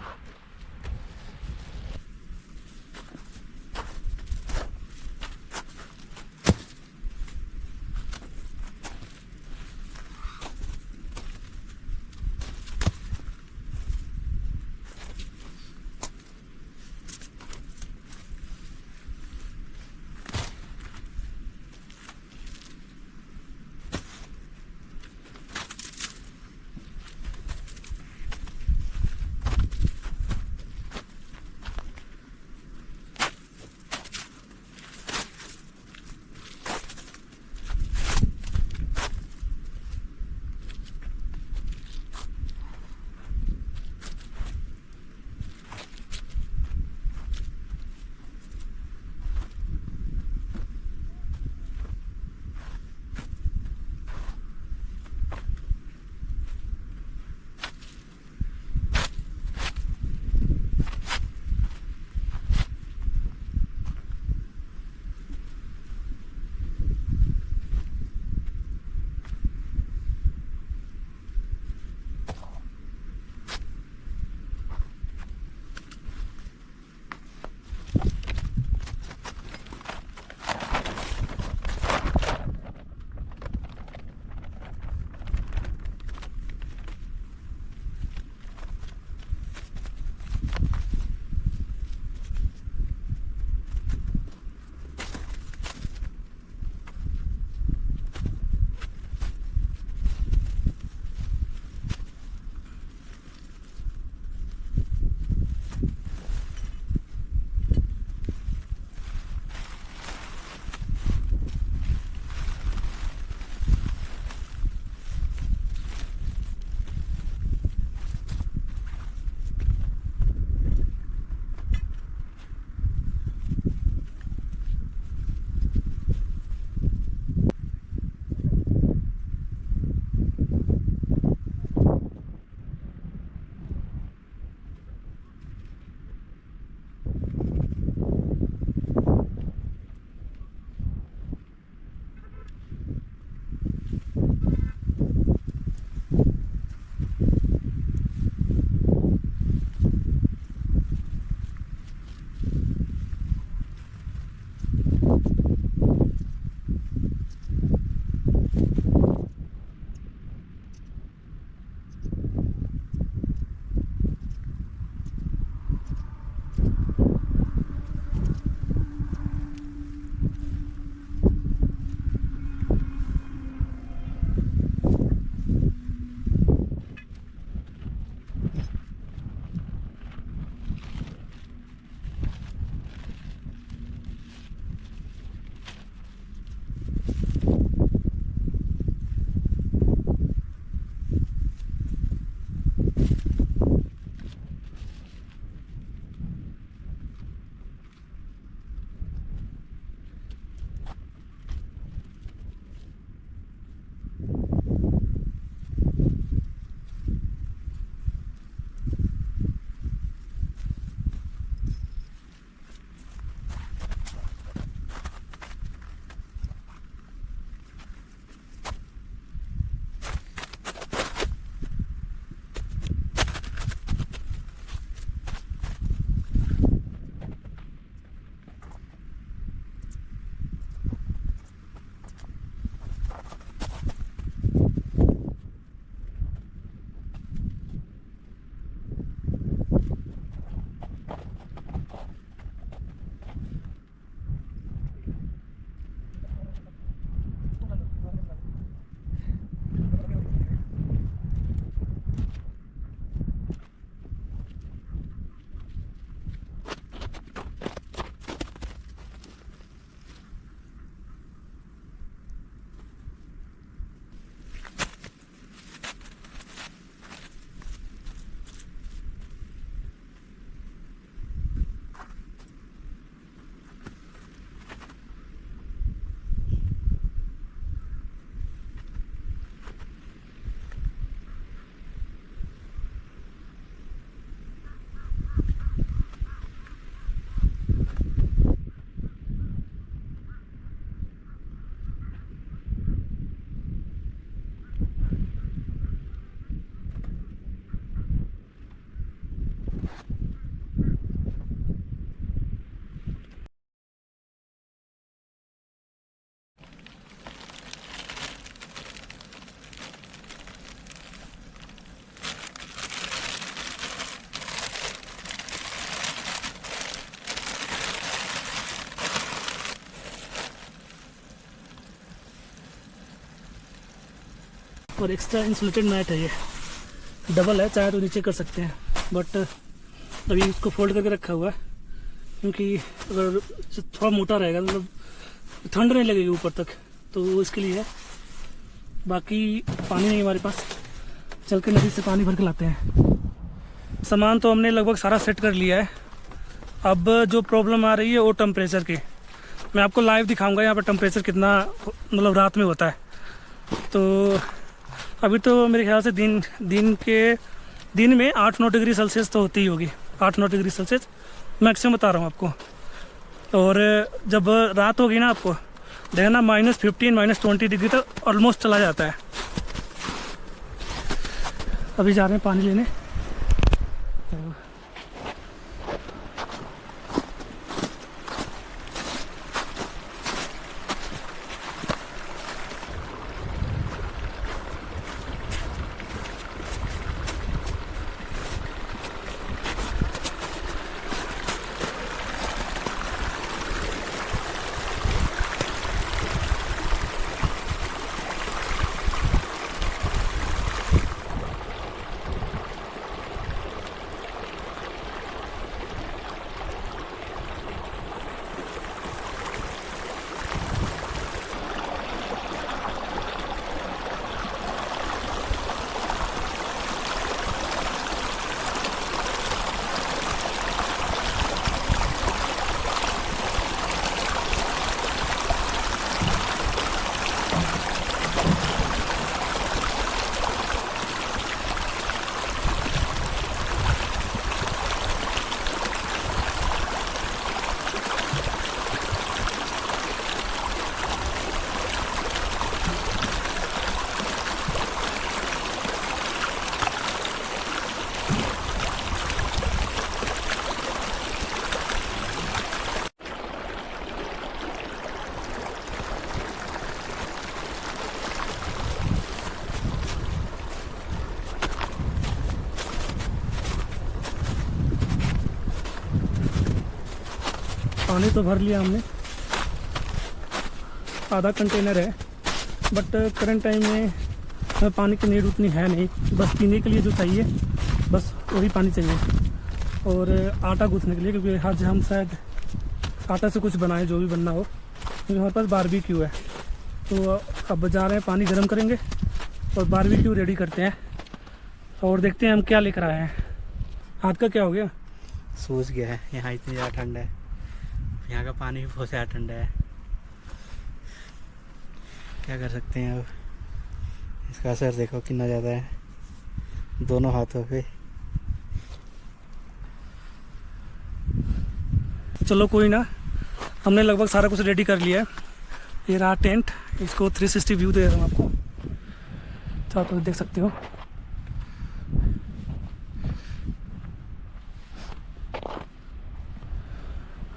और एक्स्ट्रा इंसुलेटेड मैट है, ये डबल है, चाहे तो नीचे कर सकते हैं, बट अभी इसको फोल्ड करके रखा हुआ है क्योंकि अगर थोड़ा मोटा रहेगा मतलब ठंड नहीं लगेगी ऊपर तक, तो वो इसके लिए है। बाकी पानी नहीं हमारे पास, चल के नदी से पानी भर के लाते हैं। सामान तो हमने लगभग सारा सेट कर लिया है। अब जो प्रॉब्लम आ रही है वो टेम्परेचर की, मैं आपको लाइव दिखाऊंगा यहाँ पर टेम्परेचर कितना मतलब रात में होता है। तो अभी तो मेरे ख्याल से दिन में 8-9 डिग्री सेल्सियस तो होती ही होगी, 8-9 डिग्री सेल्सियस मैक्सिमम बता रहा हूँ आपको। और जब रात होगी ना, आपको देखना -15 -20 डिग्री तक ऑलमोस्ट चला जाता है। अभी जा रहे हैं पानी लेने। पानी तो भर लिया हमने, आधा कंटेनर है, बट करंट टाइम में पानी की नीड उतनी है नहीं, बस पीने के लिए जो चाहिए बस वही पानी चाहिए। और आटा गूँथने के लिए, क्योंकि आज हम शायद आटा से कुछ बनाएं, जो भी बनना हो, क्योंकि हमारे पास बारबेक्यू है। तो अब जा रहे हैं, पानी गर्म करेंगे और बारबेक्यू रेडी करते हैं और देखते हैं हम क्या लेकर आए हैं। हाथ का क्या हो गया? सूज गया है, यहाँ इतनी ज़्यादा ठंड है, यहाँ का पानी भी बहुत ज़्यादा ठंडा है। क्या कर सकते हैं अब, इसका असर देखो कितना ज़्यादा है दोनों हाथों पे। चलो कोई ना, हमने लगभग सारा कुछ रेडी कर लिया है। ये रहा टेंट, इसको 360 व्यू दे रहा हूँ आपको, तो आप देख सकते हो।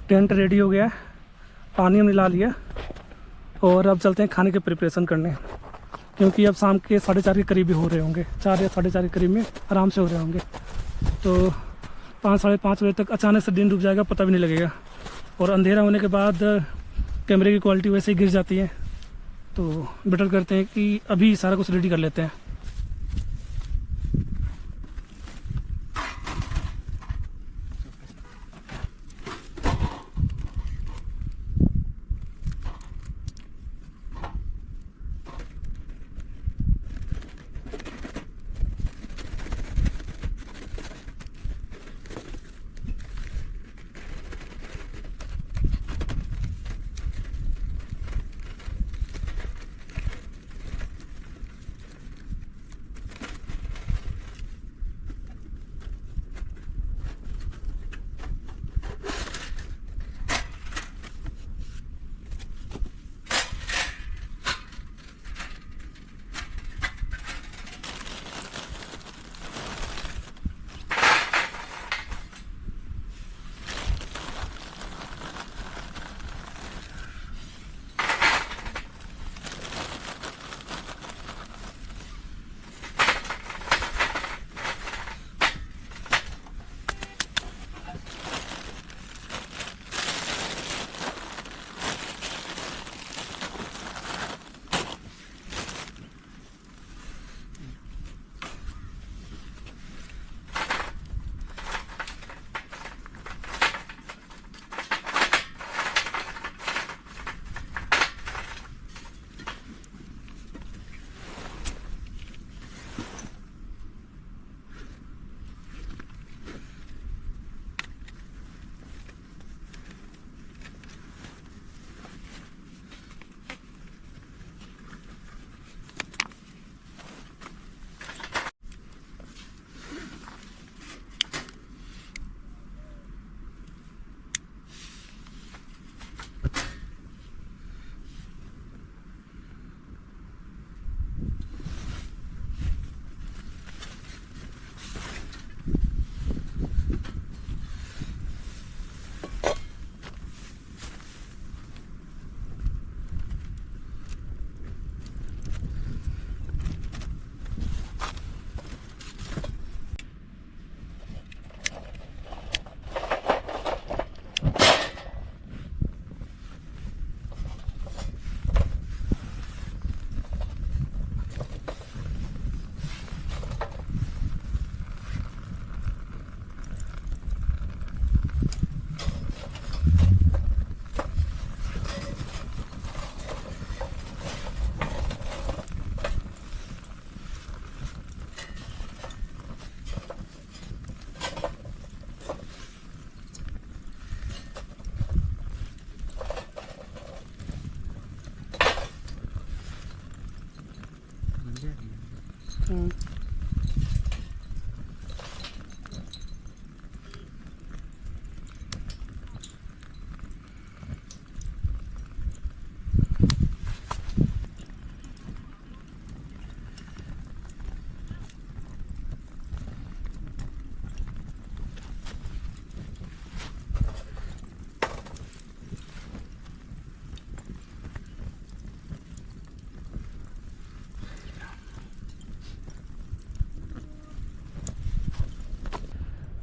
टेंट रेडी हो गया है, पानी हमने ला लिया और अब चलते हैं खाने के प्रिपरेशन करने, क्योंकि अब शाम के 4:30 के करीब ही हो रहे होंगे, 4 या 4:30 के करीब में आराम से हो रहे होंगे। तो 5-5:30 बजे तक अचानक से दिन डूब जाएगा, पता भी नहीं लगेगा। और अंधेरा होने के बाद कैमरे की क्वालिटी वैसे ही गिर जाती है, तो बेटर करते हैं कि अभी सारा कुछ रेडी कर लेते हैं।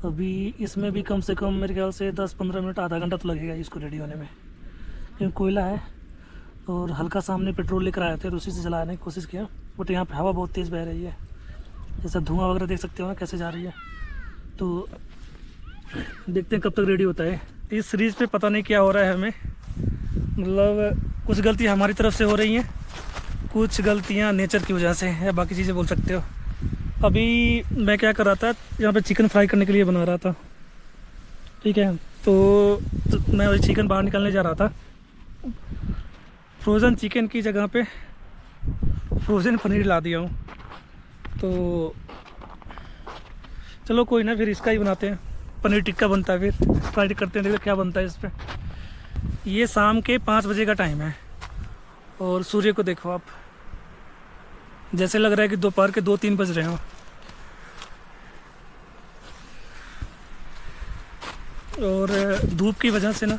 अभी इसमें भी कम से कम मेरे ख्याल से 10-15 मिनट, आधा घंटा तो लगेगा इसको रेडी होने में, क्योंकि कोयला है। और हल्का सा हमने पेट्रोल लेकर आए थे तो उसी से जलाने की कोशिश किया, बट यहाँ पे हवा बहुत तेज़ बह रही है, जैसा धुआं वगैरह देख सकते हो ना कैसे जा रही है। तो देखते हैं कब तक रेडी होता है। इस सीरीज़ पे पता नहीं क्या हो रहा है हमें, मतलब कुछ गलतियाँ हमारी तरफ से हो रही हैं, कुछ गलतियाँ नेचर की वजह से या बाकी चीज़ें बोल सकते हो। अभी मैं क्या कर रहा था, यहाँ पे चिकन फ्राई करने के लिए बना रहा था, ठीक है। तो मैं वही चिकन बाहर निकालने जा रहा था। फ्रोज़न चिकन की जगह पे फ्रोज़न पनीर ला दिया हूँ। तो चलो कोई ना, फिर इसका ही बनाते हैं, पनीर टिक्का बनता है, फिर फ्राई करते हैं, देखते क्या बनता है इस पर। ये शाम के 5 बजे का टाइम है और सूर्य को देखो आप, जैसे लग रहा है कि दोपहर के 2-3 बज रहे हो। और धूप की वजह से ना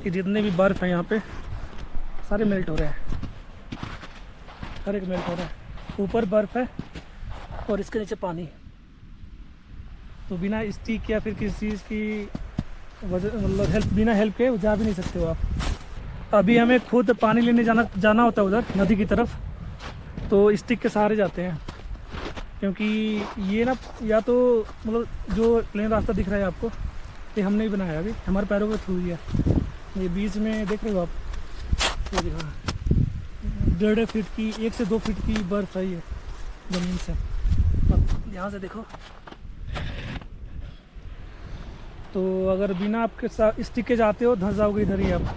कि जितने भी बर्फ़ है यहाँ पे सारे मेल्ट हो रहे हैं, हर एक मेल्ट हो रहा है। ऊपर बर्फ़ है और इसके नीचे पानी, तो बिना स्टिक या फिर किसी चीज़ की वजह, मतलब हेल्प, बिना हेल्प के जा भी नहीं सकते हो आप। अभी हमें खुद पानी लेने जाना होता है उधर नदी की तरफ, तो स्टिक के सहारे जाते हैं, क्योंकि ये ना या तो मतलब जो प्लेन रास्ता दिख रहा है आपको, ये हमने ही बनाया, अभी हमारे पैरों के थ्रू ही है। ये बीच में देख रहे हो आप, ये देखो 1.5 फीट की, 1 से 2 फीट की बर्फ़ है ये ज़मीन से। अब यहाँ से देखो, तो अगर बिना आपके साथ स्टिक के जाते हो धंस जाओगे इधर ही आप,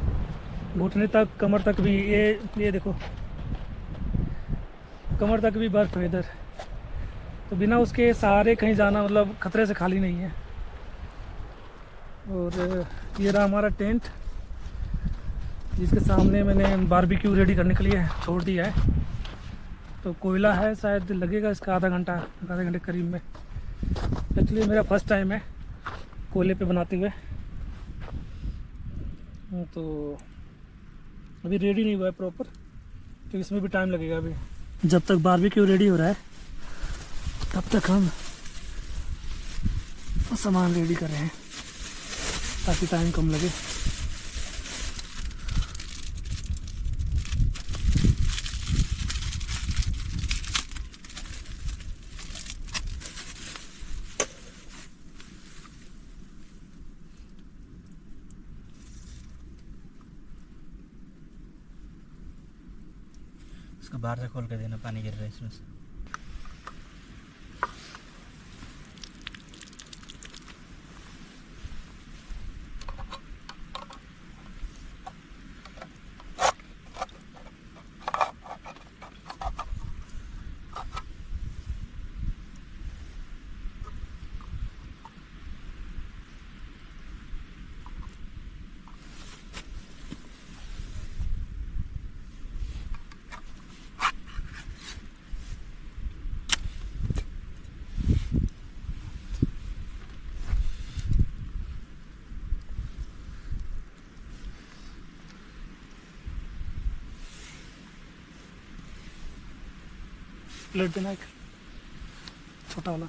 घुटने तक, कमर तक भी। ये देखो कमर तक भी बर्फ़ है इधर, तो बिना उसके सहारे कहीं जाना मतलब ख़तरे से खाली नहीं है। और ये रहा हमारा टेंट, जिसके सामने मैंने बारबेक्यू रेडी करने के लिए छोड़ दिया है। तो कोयला है, शायद लगेगा इसका आधे घंटे करीब में। एक्चुअली मेरा फर्स्ट टाइम है कोयले पे बनाते हुए, तो अभी रेडी नहीं हुआ है प्रॉपर, तो इसमें भी टाइम लगेगा। अभी जब तक बारबेक्यू रेडी हो रहा है तब तक हम सामान रेडी कर रहे हैं ताकि टाइम कम लगे। इसको बाहर से खोल कर देना, पानी गिर रहा है इसमें से। प्लेट देना एक छोटा वाला।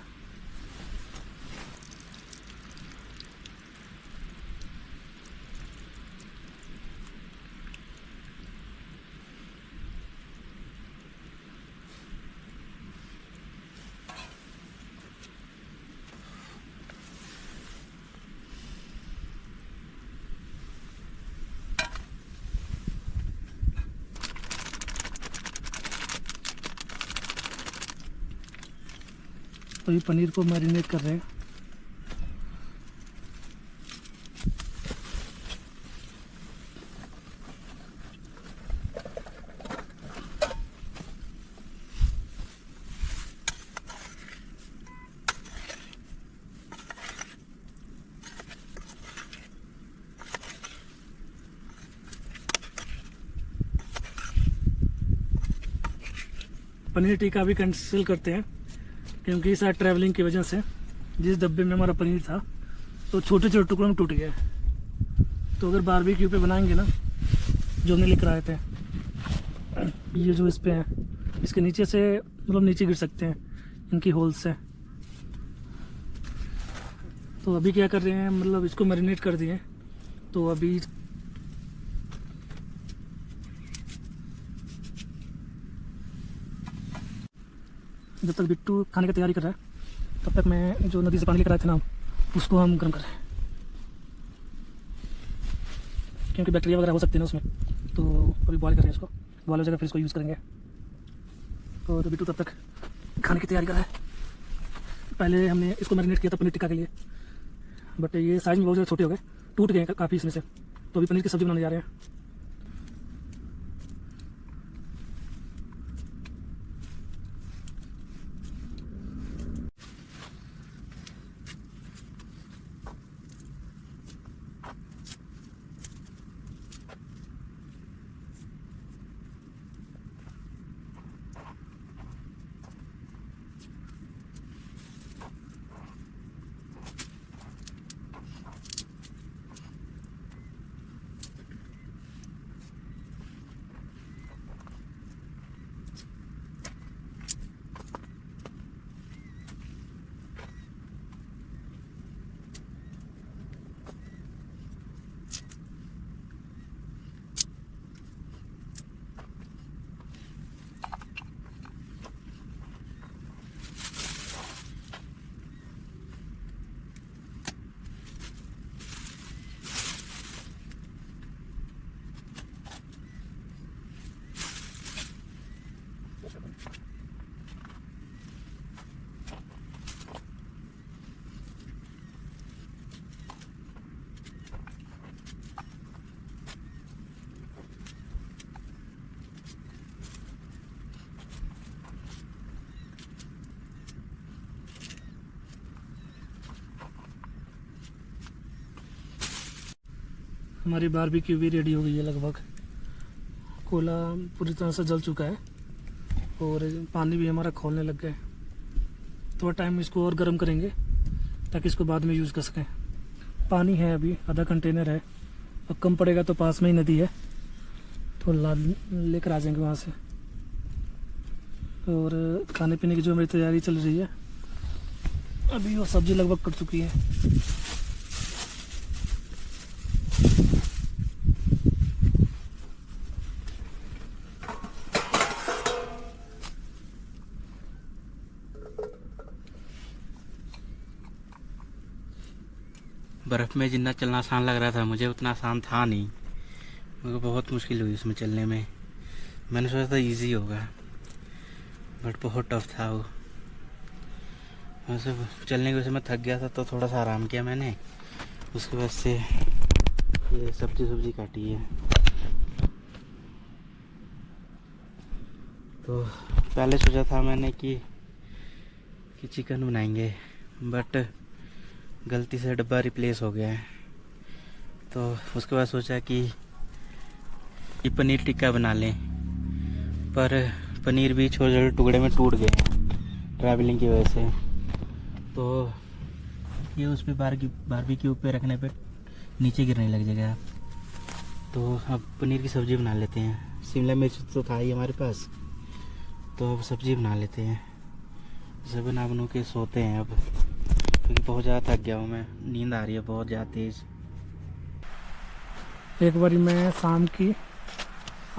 तो ये पनीर को मैरिनेट कर रहे हैं। पनीर टिक्का भी कैंसिल करते हैं, क्योंकि शायद ट्रैवलिंग की वजह से जिस डब्बे में हमारा पनीर था तो छोटे छोटे टुकड़ों में टूट गया है। तो अगर बारबेक्यू पे बनाएंगे ना, जो हमने लेकर आए थे, ये जो इस पे हैं, इसके नीचे से मतलब नीचे गिर सकते हैं इनकी होल से। तो अभी क्या कर रहे हैं, मतलब इसको मैरिनेट कर दिए। तो अभी जब तक बिट्टू खाने की तैयारी कर रहा है, तब तक मैं जो नदी से पानी लेकर आए थे ना, उसको हम गर्म कर रहे हैं, क्योंकि बैक्टीरिया वगैरह हो सकते हैं ना उसमें। तो अभी बॉयल कर रहे हैं इसको, बॉयल हो जाएगा फिर इसको यूज़ करेंगे। और बिट्टू तब तक खाने की तैयारी कर रहा है। पहले हमने इसको मैरिनेट किया था पनीर टिक्का के लिए, बट ये साइज़ में बहुत ज़्यादा छोटे हो गए, टूट गए काफ़ी इसमें से। तो अभी पनीर की सब्ज़ी बनाने जा रहे हैं। हमारी बारबेक्यू भी रेडी हो गई है लगभग। कोयला पूरी तरह से जल चुका है और पानी भी हमारा खोलने लग गया है। थोड़ा टाइम इसको और गर्म करेंगे ताकि इसको बाद में यूज़ कर सकें। पानी है अभी आधा कंटेनर है, और कम पड़ेगा तो पास में ही नदी है, तो लेकर आ जाएंगे वहाँ से। और खाने पीने की जो मेरी तैयारी चल रही है, अभी वो सब्ज़ी लगभग कट चुकी है। बर्फ़ में जितना चलना आसान लग रहा था मुझे, उतना आसान था नहीं। मुझे बहुत मुश्किल हुई उसमें चलने में। मैंने सोचा था इजी होगा, बट बहुत टफ था वो। वैसे चलने की वजह से मैं थक गया था, तो थोड़ा सा आराम किया मैंने। उसके बाद से ये सब्जी काटी है। तो पहले सोचा था मैंने कि चिकन बनाएंगे, बट गलती से डब्बा रिप्लेस हो गया है। तो उसके बाद सोचा कि पनीर टिक्का बना लें, पर पनीर भी छोटे छोटे टुकड़े में टूट गए हैं ट्रैवलिंग की वजह से। तो ये उस पर बारबेक्यू पे रखने पे नीचे गिरने लग जाएगा। तो अब पनीर की सब्ज़ी बना लेते हैं। शिमला मिर्च तो था ही हमारे पास, तो अब सब्ज़ी बना लेते हैं। सब बना के सोते हैं अब, क्योंकि बहुत ज़्यादा थक गया हूँ मैं। नींद आ रही है बहुत ज़्यादा तेज़। एक बारी मैं शाम की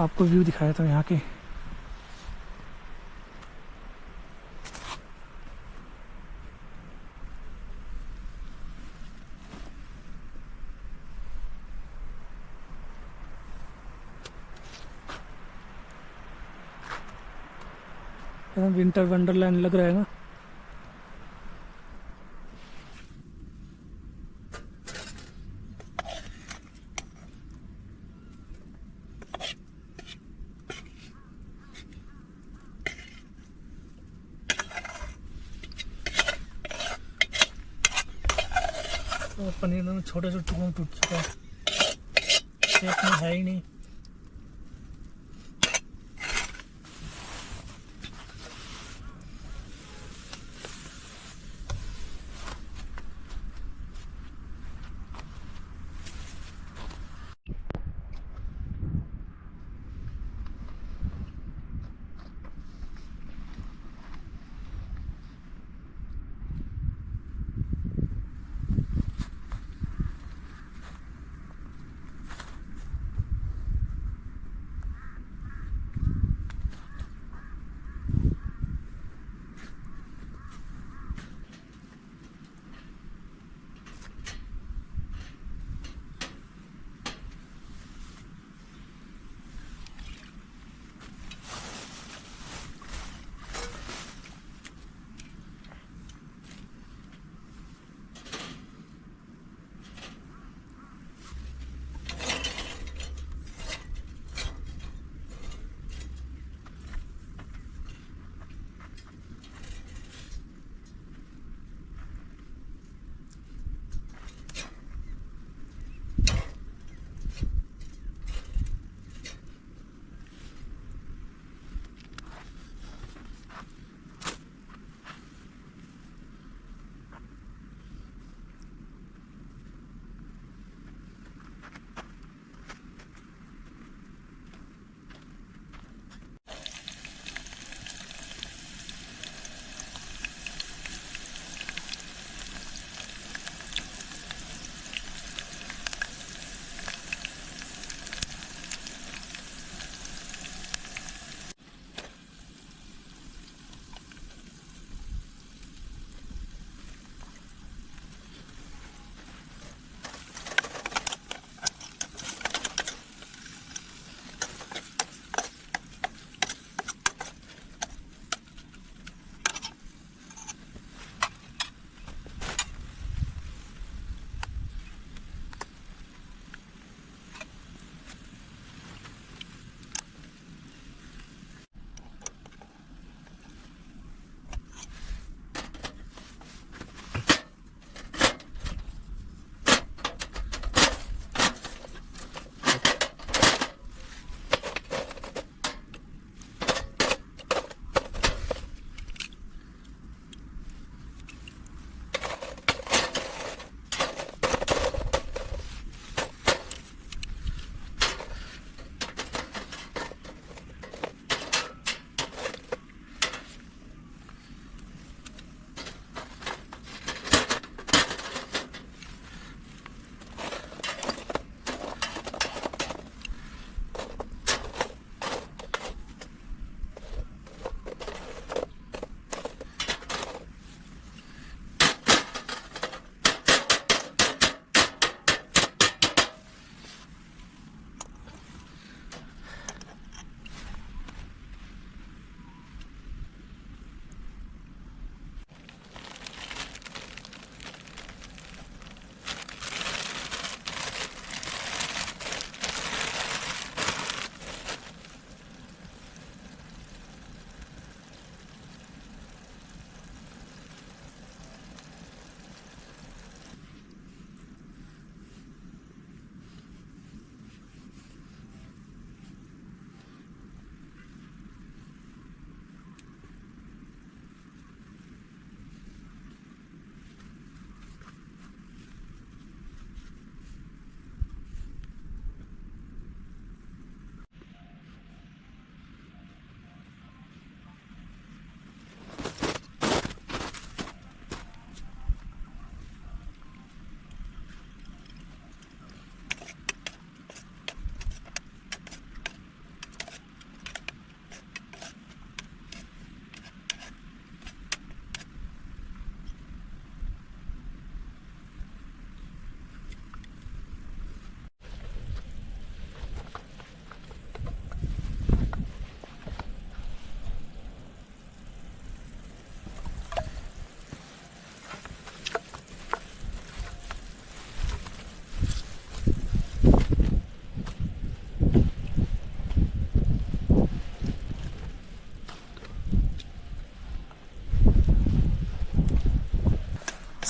आपको व्यू दिखाया था यहाँ के। विंटर वंडरलैंड लग रहा है ना। तो पनीर में छोटे छोटे टुकड़ों में टूट चुका है, शेप में है ही नहीं।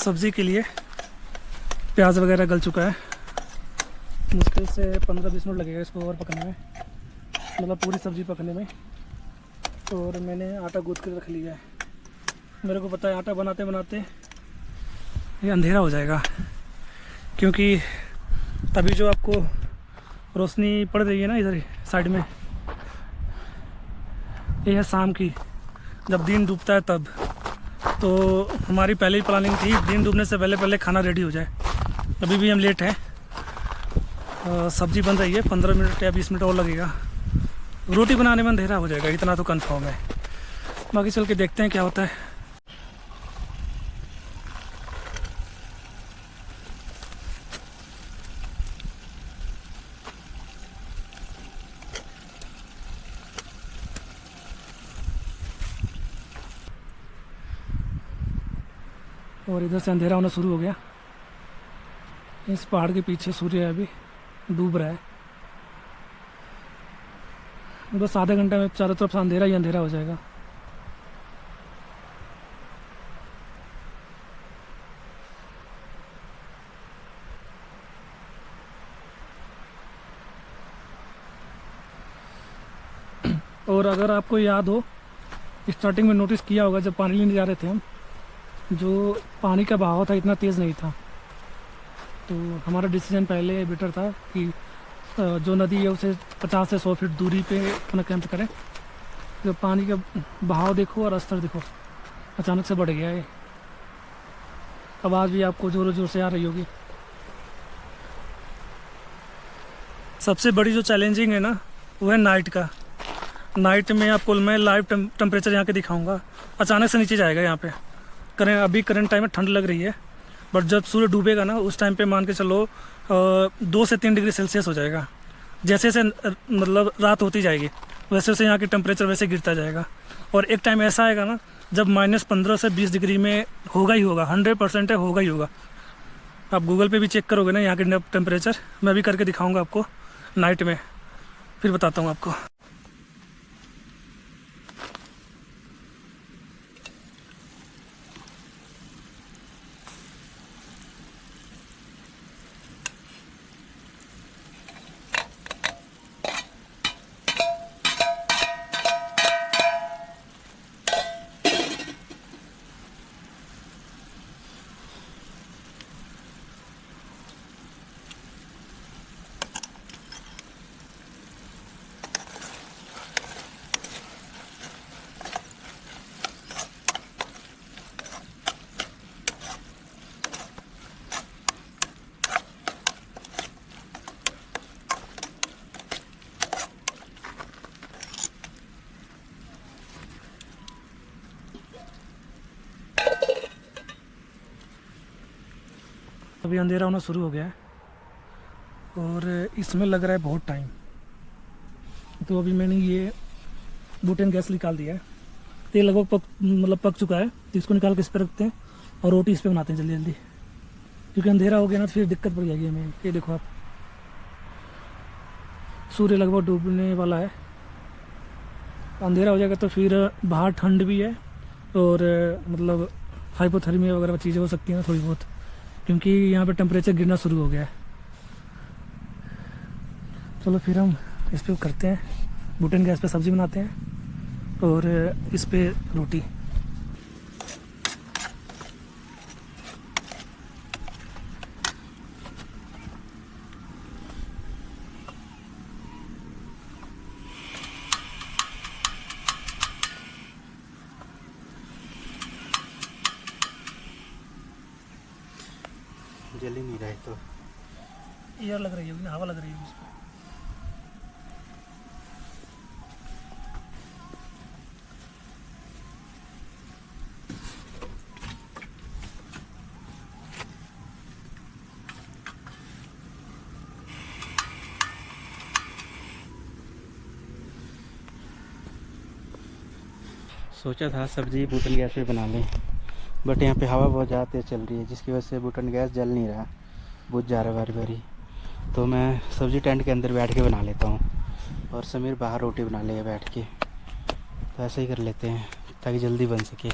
सब्ज़ी के लिए प्याज वगैरह गल चुका है। मुश्किल से 15-20 मिनट लगेगा इसको और पकने में, मतलब पूरी सब्ज़ी पकने में। और मैंने आटा गूँथ कर रख लिया है। मेरे को पता है आटा बनाते बनाते ये अंधेरा हो जाएगा, क्योंकि अभी जो आपको रोशनी पड़ रही है ना इधर साइड में, ये है शाम की, जब दिन डूबता है तब। तो हमारी पहले ही प्लानिंग थी दिन डूबने से पहले पहले खाना रेडी हो जाए। अभी भी हम लेट हैं, सब्ज़ी बन रही है, 15 मिनट या 20 मिनट और लगेगा। रोटी बनाने में अंधेरा हो जाएगा, इतना तो कंफर्म है। बाकी चल के देखते हैं क्या होता है। और इधर से अंधेरा होना शुरू हो गया। इस पहाड़ के पीछे सूर्य अभी डूब रहा है। बस आधे घंटे में चारों तरफ से अंधेरा ही अंधेरा हो जाएगा। और अगर आपको याद हो, स्टार्टिंग में नोटिस किया होगा जब पानी लेने जा रहे थे हम, जो पानी का बहाव था इतना तेज़ नहीं था। तो हमारा डिसीजन पहले बेटर था कि जो नदी है उसे 50 से 100 फीट दूरी पे अपना कैंप करें। जब पानी का बहाव देखो और स्तर देखो, अचानक से बढ़ गया है। आवाज़ भी आपको ज़ोर ज़ोर से आ रही होगी। सबसे बड़ी जो चैलेंजिंग है ना, वो है नाइट का। नाइट में आपको मैं लाइव टेम्परेचर यहाँ के दिखाऊंगा। अचानक से नीचे जाएगा यहाँ पे। अभी करंट टाइम में ठंड लग रही है, बट जब सूर्य डूबेगा ना उस टाइम पे मान के चलो 2 से 3 डिग्री सेल्सियस हो जाएगा। जैसे जैसे मतलब रात होती जाएगी वैसे वैसे यहाँ की टेम्परेचर वैसे गिरता जाएगा। और एक टाइम ऐसा आएगा ना जब -15 से 20 डिग्री में होगा ही होगा, 100% है, होगा ही होगा। आप गूगल पे भी चेक करोगे ना यहाँ के टेम्परेचर, मैं भी करके दिखाऊँगा आपको नाइट में, फिर बताता हूँ आपको। अभी अंधेरा होना शुरू हो गया है और इसमें लग रहा है बहुत टाइम। तो अभी मैंने ये बुटेन गैस निकाल दिया है। तेल लगभग पक चुका है, तो इसको निकाल के इस पर रखते हैं और रोटी इस पर बनाते हैं जल्दी जल्दी, क्योंकि अंधेरा हो गया ना तो फिर दिक्कत पड़ जाएगी हमें। ये देखो आप, सूर्य लगभग डूबने वाला है। अंधेरा हो जाएगा तो फिर बाहर ठंड भी है और मतलब हाइपोथर्मिया वगैरह चीज़ें हो सकती हैं थोड़ी बहुत, क्योंकि यहाँ पे टेम्परेचर गिरना शुरू हो गया है। चलो फिर हम इस पे करते हैं, बुटेन गैस पे सब्ज़ी बनाते हैं और इस पे रोटी। जल ही नहीं रहा है तो एयर लग रही है, हवा लग रही है इसमें। सोचा था सब्ज़ी बुटन गैस पे बना लें, बट यहाँ पे हवा बहुत ज़्यादा तेज़ चल रही है जिसकी वजह से बुटन गैस जल नहीं रहा, बुझ जा रहा बारी बारी। तो मैं सब्ज़ी टेंट के अंदर बैठ के बना लेता हूँ और समीर बाहर रोटी बना लेगा बैठ के। तो ऐसे ही कर लेते हैं ताकि जल्दी बन सके।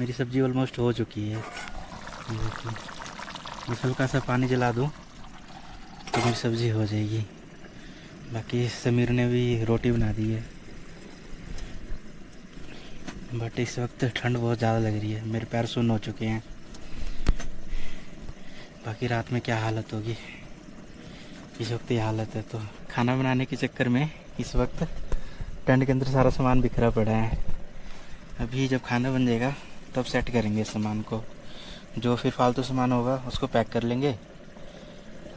मेरी सब्ज़ी ऑलमोस्ट हो चुकी है। ये देखिए, बस हल्का सा पानी जला दूँ तो मेरी सब्ज़ी हो जाएगी। बाकी समीर ने भी रोटी बना दी है। बट इस वक्त ठंड बहुत ज़्यादा लग रही है, मेरे पैर सुन्न हो चुके हैं। बाकी रात में क्या हालत होगी, इस वक्त ये हालत है। तो खाना बनाने के चक्कर में इस वक्त टेंट के अंदर सारा सामान बिखरा पड़ा है। अभी जब खाना बन जाएगा तब सेट करेंगे सामान को। जो फिर फालतू सामान होगा उसको पैक कर लेंगे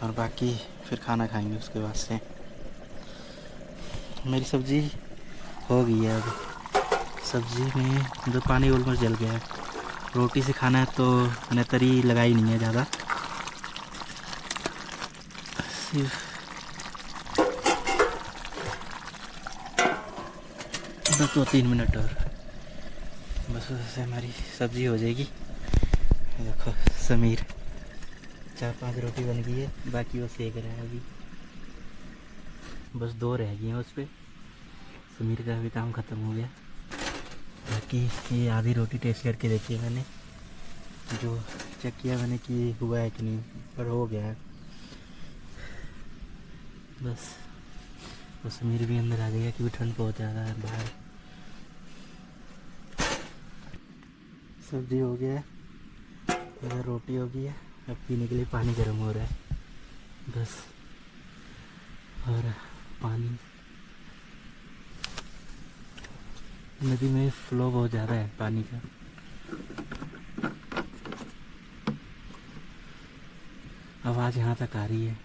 और बाकी फिर खाना खाएंगे उसके बाद से। मेरी सब्ज़ी हो गई है। अब सब्ज़ी में जो पानी ऑलमोस्ट जल गया है। रोटी से खाना है तो मैंने तरी लगाई नहीं है ज़्यादा, सिर्फ बस 2-3 मिनट और बस उससे हमारी सब्ज़ी हो जाएगी। देखो समीर 4-5 रोटी बन गई है, बाकी वो सेक रहा है। अभी बस 2 रह गई हैं उस पर। समीर का भी काम ख़त्म हो गया। बाकी ये आधी रोटी टेस्ट करके देखी है मैंने, जो चेक किया मैंने कि हुआ है कि नहीं, पर हो गया है। बस तो समीर भी अंदर आ गया क्योंकि ठंड बहुत ज़्यादा है बाहर। सब्ज़ी हो गया है, इधर रोटी हो गई है। अब पीने के लिए पानी गर्म हो रहा है बस। और पानी नदी में फ्लो बहुत ज़्यादा है पानी का। आवाज़ यहाँ तक आ रही है।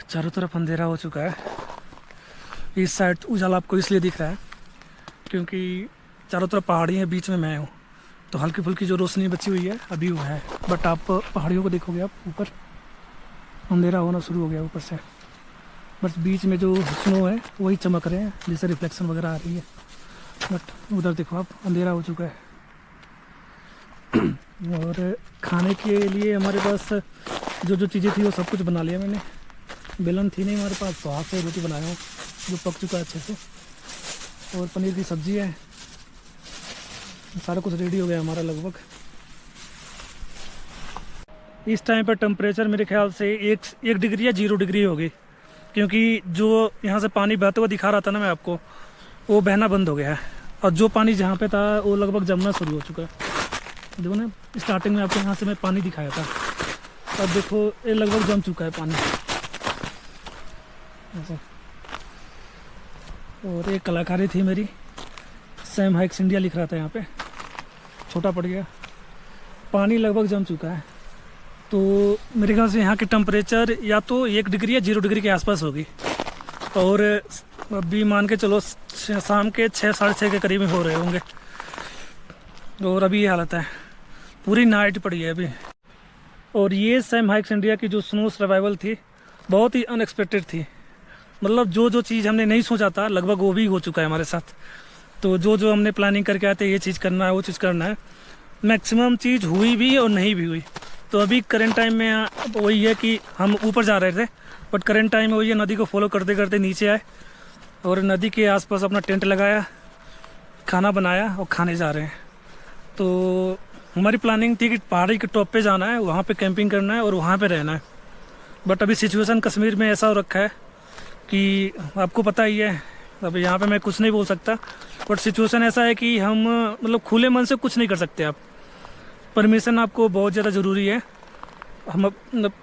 चारों तरफ अंधेरा हो चुका है। इस साइड उजाला आपको इसलिए दिख रहा है क्योंकि चारों तरफ पहाड़ी हैं, बीच में मैं हूँ, तो हल्की फुल्की जो रोशनी बची हुई है अभी वो है। बट आप पहाड़ियों को देखोगे, आप ऊपर अंधेरा होना शुरू हो गया ऊपर से। बस बीच में जो स्नो है वही चमक रहे हैं, जिससे रिफ्लेक्शन वगैरह आ रही है। बट उधर देखो आप, अंधेरा हो चुका है। और खाने के लिए हमारे पास जो जो चीज़ें थी वो सब कुछ बना लिया मैंने। बेलन थी नहीं हमारे पास, तो हाथ से रोटी बनाया हूँ जो पक चुका है अच्छे से। और पनीर की सब्ज़ी है। सारा कुछ रेडी हो गया हमारा लगभग। इस टाइम पर टेम्परेचर मेरे ख्याल से एक डिग्री या 0 डिग्री होगी, क्योंकि जो यहाँ से पानी बहता हुआ दिखा रहा था ना मैं आपको, वो बहना बंद हो गया है। और जो पानी जहाँ पे था वो लगभग जमना शुरू हो चुका है। देखो ना, स्टार्टिंग में आपको यहाँ से मैं पानी दिखाया था, अब देखो ये लगभग जम चुका है पानी ऐसा। और एक कलाकारी थी मेरी, सैम हाइक्स इंडिया लिख रहा था यहाँ पे, छोटा पड़ गया। पानी लगभग जम चुका है, तो मेरे ख्याल से यहाँ की टेम्परेचर या तो 1 डिग्री या 0 डिग्री के आसपास होगी। और अभी मान के चलो शाम के 6-6:30 के करीब हो रहे होंगे। और अभी ये हालत है, पूरी नाइट पड़ी है अभी। और ये सैम हाइक्स इंडिया की जो स्नो सर्वाइवल थी बहुत ही अनएक्सपेक्टेड थी। मतलब जो जो चीज़ हमने नहीं सोचा था लगभग वो भी हो चुका है हमारे साथ। तो जो जो हमने प्लानिंग करके आए थे, ये चीज़ करना है वो चीज़ करना है, मैक्सिमम चीज़ हुई भी और नहीं भी हुई। तो अभी करंट टाइम में वही है कि हम ऊपर जा रहे थे, बट करंट टाइम में वही है, नदी को फॉलो करते करते नीचे आए और नदी के आसपास अपना टेंट लगाया, खाना बनाया और खाने जा रहे हैं। तो हमारी प्लानिंग थी कि पहाड़ी के टॉप पे जाना है, वहाँ पे कैंपिंग करना है और वहाँ पे रहना है। बट अभी सिचुएशन कश्मीर में ऐसा हो रखा है कि आपको पता ही है, अब यहाँ पे मैं कुछ नहीं बोल सकता, बट सिचुएशन ऐसा है कि हम मतलब खुले मन से कुछ नहीं कर सकते। आप परमिशन आपको बहुत ज़्यादा ज़रूरी है। हम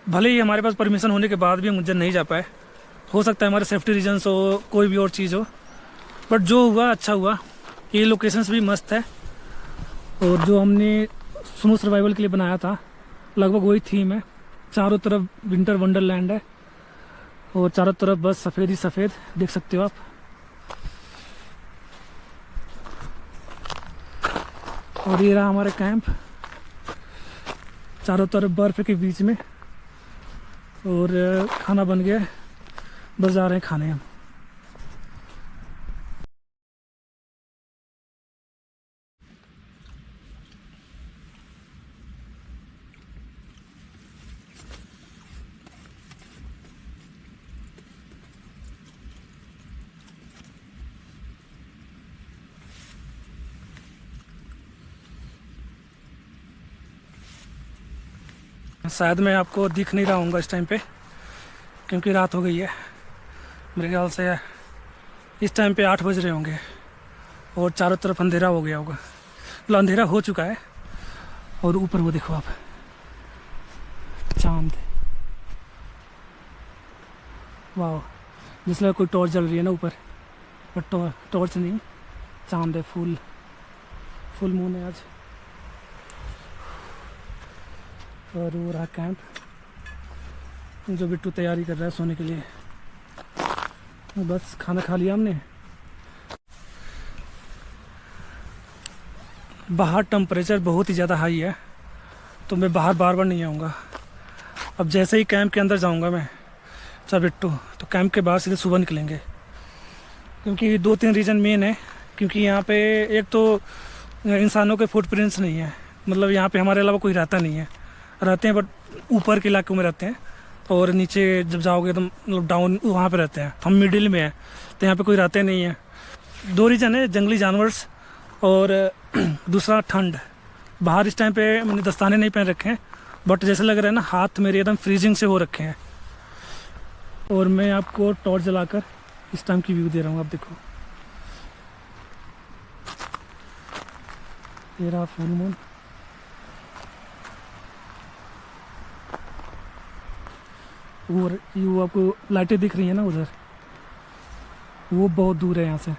भले ही हमारे पास परमिशन होने के बाद भी हम उज्जैन नहीं जा पाए, हो सकता है हमारे सेफ्टी रीजन्स हो, कोई भी और चीज़ हो, बट जो हुआ अच्छा हुआ। ये लोकेशंस भी मस्त है और जो हमने स्नो सर्वाइवल के लिए बनाया था लगभग वही थीम है। चारों तरफ विंटर वंडरलैंड है और चारों तरफ बस सफ़ेद ही सफ़ेद, देख सकते हो आप। और ये रहा हमारा कैंप, चारों तरफ बर्फ़ के बीच में। और खाना बन गया, बस जा रहे हैं खाने हम। शायद मैं आपको दिख नहीं रहा हूँगा इस टाइम पे, क्योंकि रात हो गई है। मेरे ख्याल से इस टाइम पे 8 बज रहे होंगे और चारों तरफ अंधेरा हो गया होगा, मतलब अंधेरा हो चुका है। और ऊपर वो देखो आप, चांद, वाह, जिसमें कोई टॉर्च जल रही है ना ऊपर, पर टॉर्च नहीं, चांद है, फुल मून है आज। और वो रहा कैंप, जो बिट्टू तैयारी कर रहा है सोने के लिए। बस खाना खा लिया हमने। बाहर टेम्परेचर बहुत ही ज़्यादा हाई है, तो मैं बाहर बार बार नहीं आऊँगा। अब जैसे ही कैंप के अंदर जाऊँगा मैं, अच्छा बिट्टू, तो कैंप के बाहर सीधे सुबह निकलेंगे। क्योंकि 2-3 रीज़न मेन है। क्योंकि यहाँ पे एक तो इंसानों के फुटप्रिंट्स नहीं है, मतलब यहाँ पे हमारे अलावा कोई रहता नहीं है। रहते हैं बट ऊपर के इलाकों में रहते हैं, और नीचे जब जाओगे तो मतलब डाउन वहाँ पे रहते हैं। हम मिडिल में हैं, तो यहाँ पे कोई रहते नहीं है। 2 रीज़न है, जंगली जानवर्स और दूसरा ठंड। बाहर इस टाइम पे मैंने दस्ताने नहीं पहन रखे हैं, बट जैसे लग रहा है ना हाथ मेरे एकदम फ्रीजिंग से हो रखे हैं। और मैं आपको टॉर्च जलाकर इस टाइम की व्यू दे रहा हूँ। आप देखो, ये रहा फुल मून। और वो आपको लाइटें दिख रही है ना उधर, वो बहुत दूर है यहाँ से।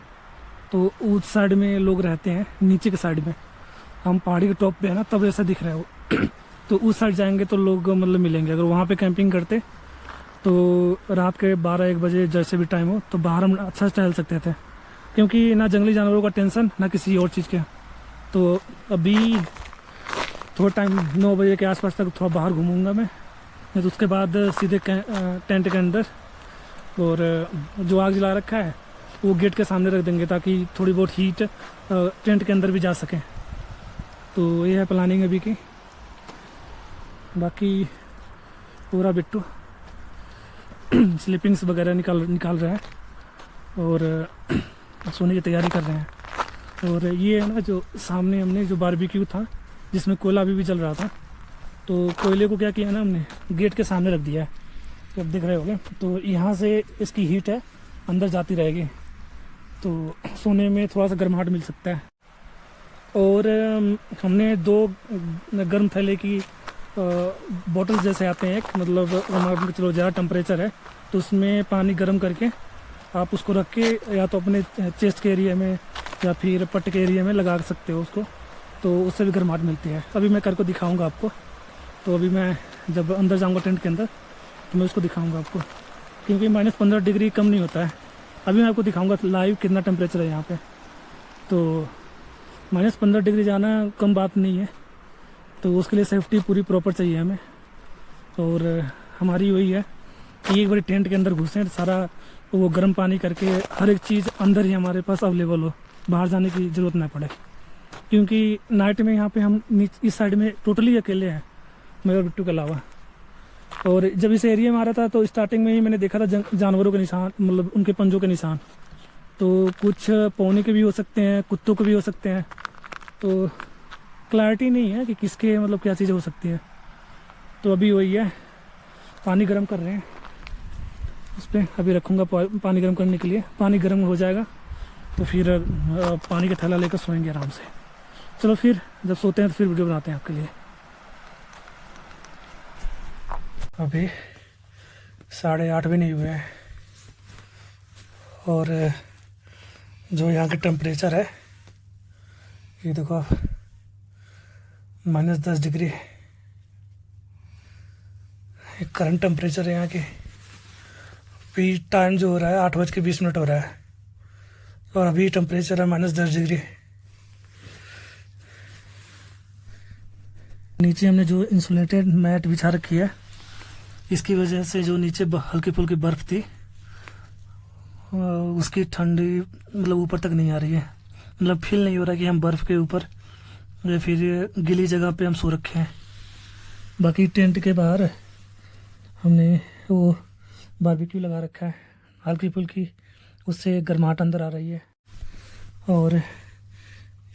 तो उस साइड में लोग रहते हैं, नीचे के साइड में। हम पहाड़ी के टॉप पे है ना, तब ऐसा दिख रहा है वो। तो उस साइड जाएंगे तो लोग मतलब मिलेंगे। अगर वहाँ पे कैंपिंग करते तो रात के 12-1 बजे जैसे भी टाइम हो, तो बाहर हम अच्छा से टहल सकते थे। क्योंकि ना जंगली जानवरों का टेंशन, ना किसी और चीज़ के। तो अभी थोड़ा टाइम 9 बजे के आसपास तक थोड़ा बाहर घूमूंगा मैं, नहीं तो उसके बाद सीधे टेंट के अंदर। और जो आग जला रखा है वो गेट के सामने रख देंगे, ताकि थोड़ी बहुत हीट टेंट के अंदर भी जा सके। तो ये है प्लानिंग अभी की। बाकी पूरा बिट्टू स्लीपिंग्स वगैरह निकाल रहा है, और सोने की तैयारी कर रहे हैं। और ये है ना, जो सामने हमने जो बारबेक्यू था, जिसमें कोयला अभी भी जल रहा था, तो कोयले को क्या किया ना, हमने गेट के सामने रख दिया है। तो अब दिख रहे होंगे, तो यहाँ से इसकी हीट है अंदर जाती रहेगी, तो सोने में थोड़ा सा गर्माहट मिल सकता है। और हमने 2 गर्म थैले की बॉटल जैसे आते हैं, एक मतलब हमारे चलो ज़्यादा टेम्परेचर है तो उसमें पानी गर्म करके आप उसको रख के या तो अपने चेस्ट के एरिया में या फिर पट्ट के एरिया में लगा सकते हो उसको, तो उससे भी गर्माहट मिलती है। अभी मैं करके दिखाऊंगा आपको। तो अभी मैं जब अंदर जाऊंगा टेंट के अंदर, तो मैं उसको दिखाऊंगा आपको, क्योंकि -15 डिग्री कम नहीं होता है। अभी मैं आपको दिखाऊंगा लाइव कितना टेम्परेचर है यहाँ पे। तो -15 डिग्री जाना कम बात नहीं है, तो उसके लिए सेफ्टी पूरी प्रॉपर चाहिए हमें। और हमारी वही है कि एक बार टेंट के अंदर घुसें, सारा वो गर्म पानी करके हर एक चीज़ अंदर ही हमारे पास अवेलेबल हो, बाहर जाने की ज़रूरत ना पड़े। क्योंकि नाइट में यहाँ पे हम इस साइड में टोटली अकेले हैं, मेरे बिट्टू के अलावा। और जब इस एरिया में आ रहा था तो स्टार्टिंग में ही मैंने देखा था जानवरों के निशान, मतलब उनके पंजों के निशान। तो कुछ पौने के भी हो सकते हैं, कुत्तों के भी हो सकते हैं। तो क्लैरिटी नहीं है कि किसके मतलब क्या चीज़ें हो सकती है। तो अभी वही है, पानी गर्म कर रहे हैं, उस पर अभी रखूँगा पानी गर्म करने के लिए। पानी गर्म हो जाएगा तो फिर पानी का थैला लेकर सोएंगे आराम से। चलो फिर जब सोते हैं तो फिर वीडियो बनाते हैं आपके लिए। अभी 8:30 भी नहीं हुए हैं, और जो यहाँ के टेम्परेचर है ये देखो आप, -10 डिग्री करंट टेम्परेचर है यहाँ के। अभी टाइम जो हो रहा है 8:20 हो रहा है, और अभी टेम्परेचर है -10 डिग्री। नीचे हमने जो इंसुलेटेड मैट बिछा रखी है, इसकी वजह से जो नीचे हल्की फुल्की बर्फ़ थी उसकी ठंडी मतलब ऊपर तक नहीं आ रही है। मतलब फील नहीं हो रहा कि हम बर्फ़ के ऊपर या फिर गीली जगह पे हम सो रखे हैं। बाकी टेंट के बाहर हमने वो बारबेक्यू लगा रखा है, हल्की फुल्की उससे गर्माहट अंदर आ रही है। और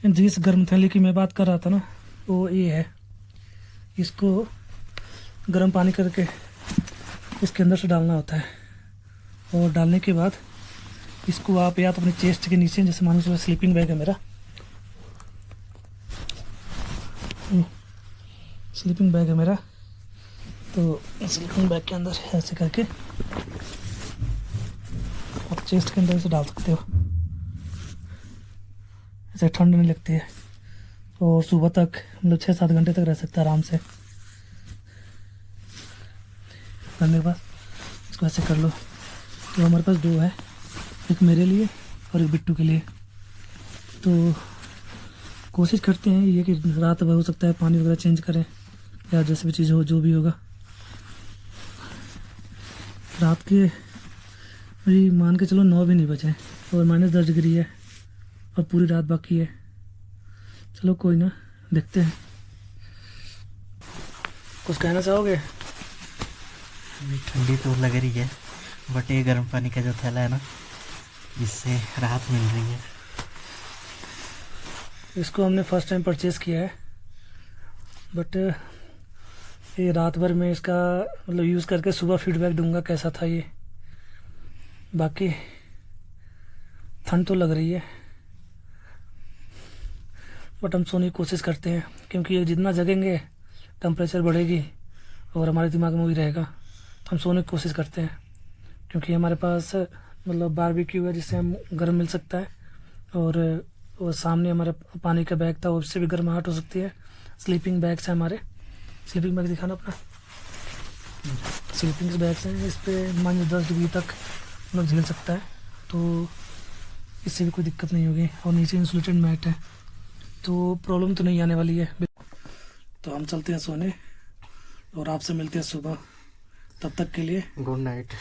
जिस गर्म थैली की मैं बात कर रहा था ना, वो ये है। इसको गर्म पानी करके इसके अंदर से डालना होता है, और डालने के बाद इसको आप या तो अपने चेस्ट के नीचे, जैसे मान लीजिए स्लीपिंग बैग है मेरा, स्लीपिंग बैग है मेरा, तो स्लीपिंग बैग के अंदर ऐसे करके आप चेस्ट के अंदर से डाल सकते हो। ऐसे ठंड नहीं लगती है और सुबह तक मतलब 6-7 घंटे तक रह सकता है आराम से। करने के बाद इसको ऐसे कर लो। तो हमारे पास 2 है, एक मेरे लिए और एक बिट्टू के लिए। तो कोशिश करते हैं ये कि रात भर हो सकता है पानी वगैरह चेंज करें या जैसे भी चीज़ हो, जो भी होगा। रात के अभी मान के चलो 9 भी नहीं बजे और -10 डिग्री है और पूरी रात बाकी है। चलो कोई ना, देखते हैं। कुछ कहना चाहोगे? अभी ठंडी तो लग रही है, बट ये गर्म पानी का जो थैला है ना, इससे राहत मिल रही है। इसको हमने फर्स्ट टाइम परचेज़ किया है, बट ये रात भर में इसका मतलब यूज़ करके सुबह फीडबैक दूंगा कैसा था ये। बाकी ठंड तो लग रही है, बट हम सोने की कोशिश करते हैं, क्योंकि ये जितना जगेंगे टेम्परेचर बढ़ेगी और हमारे दिमाग में वही रहेगा। तो हम सोने की कोशिश करते हैं, क्योंकि हमारे पास मतलब बारबेक्यू है जिससे हम गर्म मिल सकता है, और सामने हमारे पानी का बैग था, उससे भी गर्माहट हो सकती है। स्लीपिंग बैग्स है हमारे, स्लीपिंग बैग दिखाना अपना। स्लीपिंग बैग्स हैं, इस पर -10 डिग्री तक मतलब झेल सकता है, तो इससे भी कोई दिक्कत नहीं होगी। और नीचे इंसुलेटेड मैट है, तो प्रॉब्लम तो नहीं आने वाली है। तो हम चलते हैं सोने और आपसे मिलते हैं सुबह। तब तक के लिए good night.